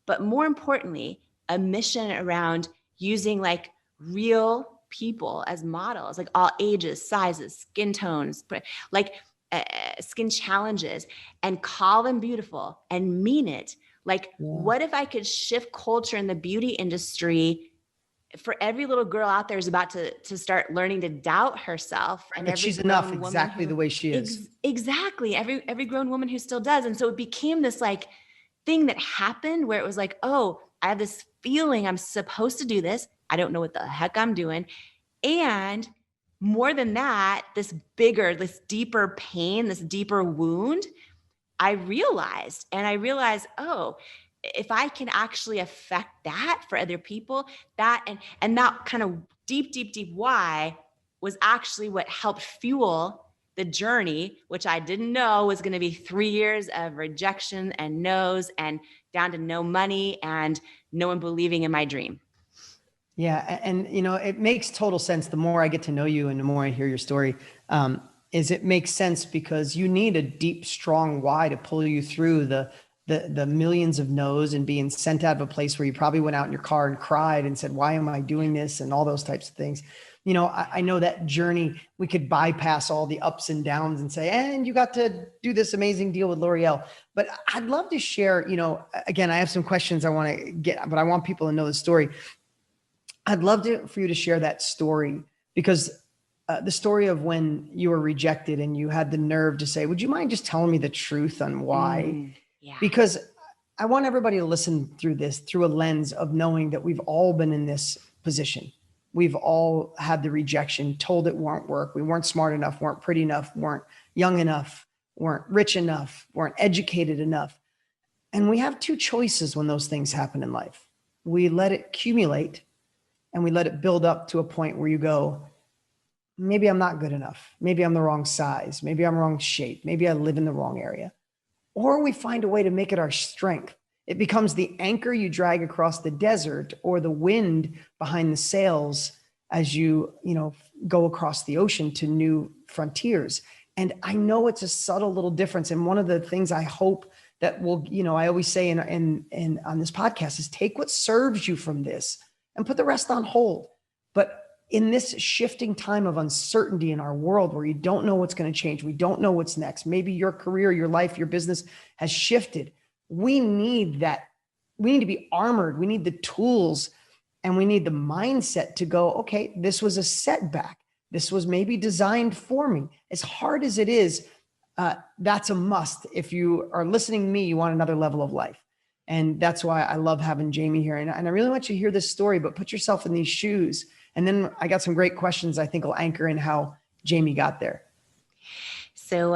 but more importantly, a mission around using like real people as models, like all ages, sizes, skin tones, like skin challenges, and call them beautiful and mean it. Like, what if I could shift culture in the beauty industry for every little girl out there is about to start learning to doubt herself, and but she's enough exactly the way she is. Exactly. Every grown woman who still does. And so it became this like thing that happened where it was like, oh, I have this feeling I'm supposed to do this. I don't know what the heck I'm doing. And more than that, this deeper pain, this deeper wound, I realized, oh, if I can actually affect that for other people, that and that kind of deep why was actually what helped fuel the journey, which I didn't know was going to be 3 years of rejection and no's and down to no money and no one believing in my dream. Yeah. And, you know, it makes total sense. The more I get to know you and the more I hear your story, is it makes sense because you need a deep, strong why to pull you through the millions of no's and being sent out of a place where you probably went out in your car and cried and said, why am I doing this? And all those types of things. You know, I know that journey, we could bypass all the ups and downs and say, and you got to do this amazing deal with L'Oreal. But I'd love to share, you know, again, I have some questions I want to get, but I want people to know the story. I'd love for you to share that story, because the story of when you were rejected and you had the nerve to say, would you mind just telling me the truth on why? Yeah. Because I want everybody to listen through this through a lens of knowing that we've all been in this position. We've all had the rejection, told it won't work. We weren't smart enough, weren't pretty enough, weren't young enough, weren't rich enough, weren't educated enough. And we have two choices when those things happen in life. We let it accumulate and we let it build up to a point where you go, maybe I'm not good enough. Maybe I'm the wrong size. Maybe I'm wrong shape. Maybe I live in the wrong area. Or we find a way to make it our strength. It becomes the anchor you drag across the desert or the wind behind the sails as you go across the ocean to new frontiers. And I know it's a subtle little difference. And one of the things I hope that will, I always say in on this podcast is take what serves you from this and put the rest on hold. But in this shifting time of uncertainty in our world where you don't know what's going to change, we don't know what's next. Maybe your career, your life, your business has shifted. We need that. We need to be armored. We need the tools And we need the mindset to go, okay, this was a setback. This was maybe designed for me. As hard as it is, that's a must. If you are listening to me, you want another level of life. And that's why I love having Jamie here. And I really want you to hear this story, but put yourself in these shoes. And then I got some great questions I think will anchor in how Jamie got there. So,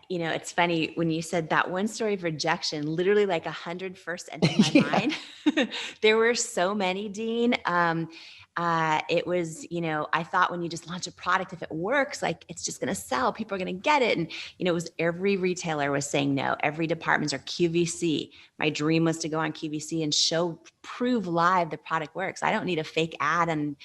it's funny when you said that one story of rejection, literally like 100 first entered my mind. There were so many, Dean. It was, I thought when you just launch a product, if it works, like it's just going to sell, people are going to get it. And, it was every retailer was saying no, every department or QVC. My dream was to go on QVC and prove live the product works. I don't need a fake ad. And,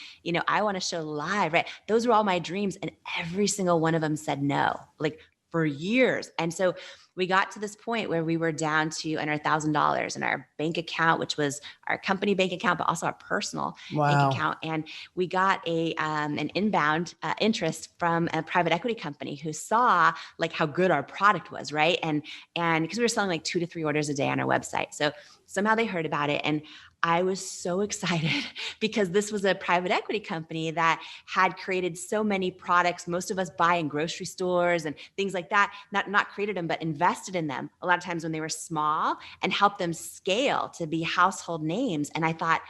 I want to show live, right? Those were all my dreams. And every single one of them said no, like for years. And so we got to this point where we were down to under $1,000 in our bank account, which was our company bank account, but also our personal bank account. And we got an inbound interest from a private equity company who saw like how good our product was, right? And because we were selling like 2 to 3 orders a day on our website. So somehow they heard about it. And I was so excited because this was a private equity company that had created so many products most of us buy in grocery stores and things like that, not created them, but invested in them a lot of times when they were small and helped them scale to be household names. And I thought,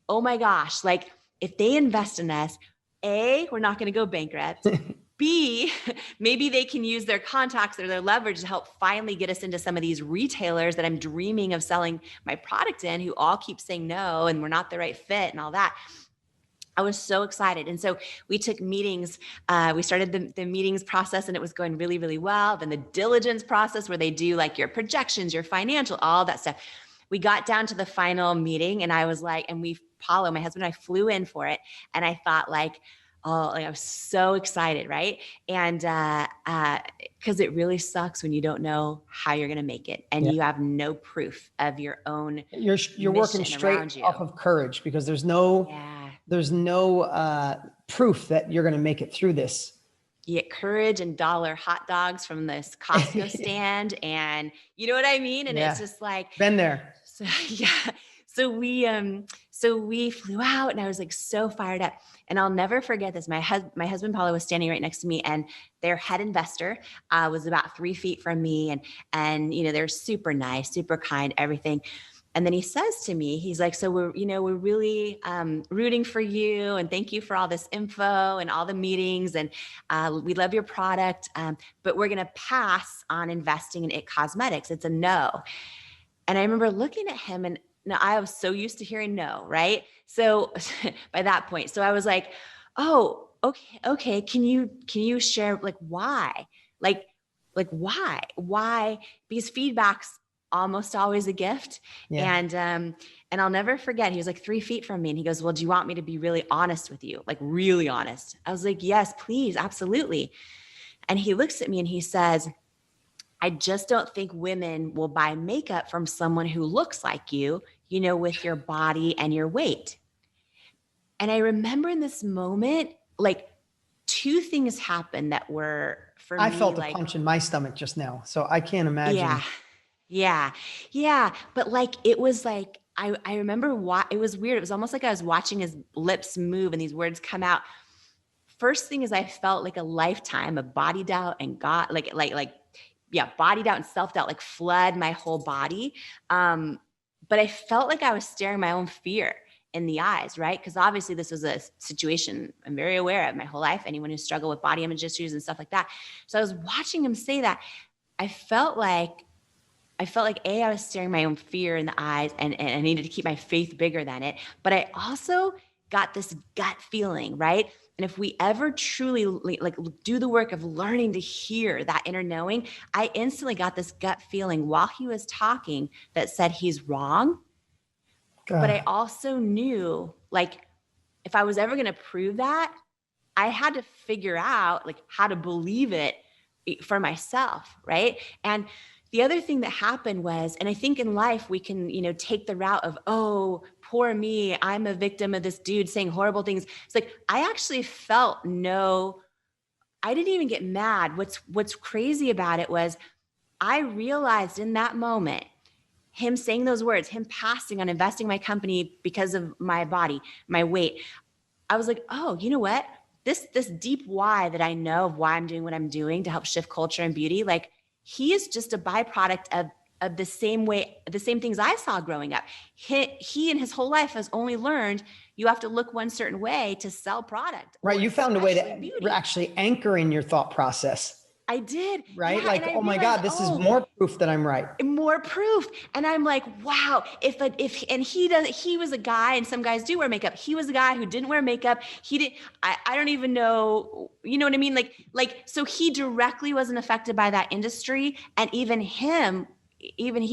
oh my gosh, like if they invest in us, A, we're not going to go bankrupt. B, maybe they can use their contacts or their leverage to help finally get us into some of these retailers that I'm dreaming of selling my product in, who all keep saying no and we're not the right fit and all that. I was so excited. And so we took meetings. We started the meetings process and it was going really, really well. Then the diligence process where they do like your projections, your financial, all that stuff. We got down to the final meeting and I was like, and Paulo, my husband and I flew in for it. And I thought like, oh, like I was so excited, right? And because it really sucks when you don't know how you're going to make it, and you have no proof of your own. You're working straight off of courage because there's no proof that you're going to make it through this. You get courage and dollar hot dogs from this Costco stand, and you know what I mean. And it's just like been there. So, So we flew out and I was like so fired up. And I'll never forget this. My husband, Paulo, was standing right next to me and their head investor was about 3 feet from me. And they're super nice, super kind, everything. And then he says to me, he's like, so we're really rooting for you and thank you for all this info and all the meetings. And we love your product, but we're going to pass on investing in IT Cosmetics. It's a no. And I remember looking at him and now I was so used to hearing no, right? So by that point, so I was like, oh, okay. Can you share like why? Like why? Because feedback's almost always a gift. Yeah. And I'll never forget, he was like 3 feet from me and he goes, well, do you want me to be really honest with you? Like really honest? I was like, yes, please. Absolutely. And he looks at me and he says, I just don't think women will buy makeup from someone who looks like you, with your body and your weight. And I remember in this moment, like 2 things happened that were for me. I felt a punch in my stomach just now. So I can't imagine. Yeah. But like, it was like, I remember it was weird. It was almost like I was watching his lips move and these words come out. First thing is I felt like a lifetime of body doubt and God, body doubt and self-doubt, like flood my whole body. But I felt like I was staring my own fear in the eyes, right? Because obviously this was a situation I'm very aware of my whole life, anyone who struggled with body image issues and stuff like that. So I was watching him say that. I felt like I was staring my own fear in the eyes and I needed to keep my faith bigger than it. But I also got this gut feeling, right? And if we ever truly like do the work of learning to hear that inner knowing, I instantly got this gut feeling while he was talking that said he's wrong. God. But I also knew like if I was ever going to prove that, I had to figure out like how to believe it for myself, right? And the other thing that happened was, and I think in life we can, take the route of, oh, poor me, I'm a victim of this dude saying horrible things. It's like, I actually felt I didn't even get mad. What's crazy about it was I realized in that moment, him saying those words, him passing on investing in my company because of my body, my weight, I was like, oh, you know what? This deep why that I know of why I'm doing what I'm doing to help shift culture and beauty, like he is just a byproduct of the same things I saw growing up. He in his whole life has only learned you have to look one certain way to sell product. Right. You found a way beauty. to actually anchor in your thought process. I did. Right. Yeah, like, oh my God, this is more proof that I'm right. More proof. And I'm like, wow, he was a guy, and some guys do wear makeup. He was a guy who didn't wear makeup. I don't even know, you know what I mean? So he directly wasn't affected by that industry. And even he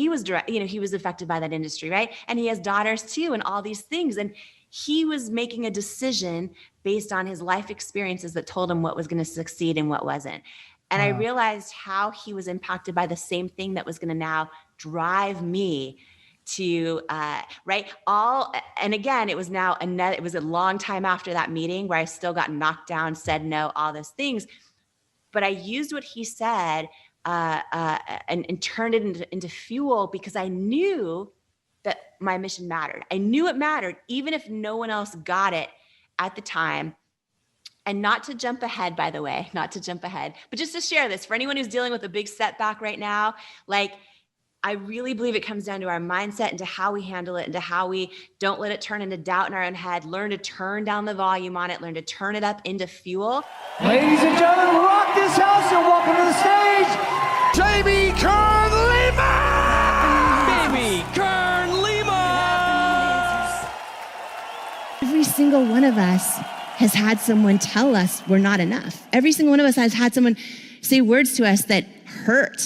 was he was affected by that industry. Right. And he has daughters too, and all these things. And he was making a decision based on his life experiences that told him what was going to succeed and what wasn't. And I realized how he was impacted by the same thing that was going to now drive me to, right. And again, it was a long time after that meeting where I still got knocked down, said no, all those things. But I used what he said and turned it into fuel, because I knew that my mission mattered. I knew it mattered, even if no one else got it at the time. And not to jump ahead, by the way, but just to share this for anyone who's dealing with a big setback right now, like, I really believe it comes down to our mindset and to how we handle it and to how we don't let it turn into doubt in our own head, learn to turn down the volume on it, learn to turn it up into fuel. Ladies and gentlemen, rock this house and welcome to the stage, Jamie Kern Lima! Jamie Kern Lima! Every single one of us has had someone tell us we're not enough. Every single one of us has had someone say words to us that hurt.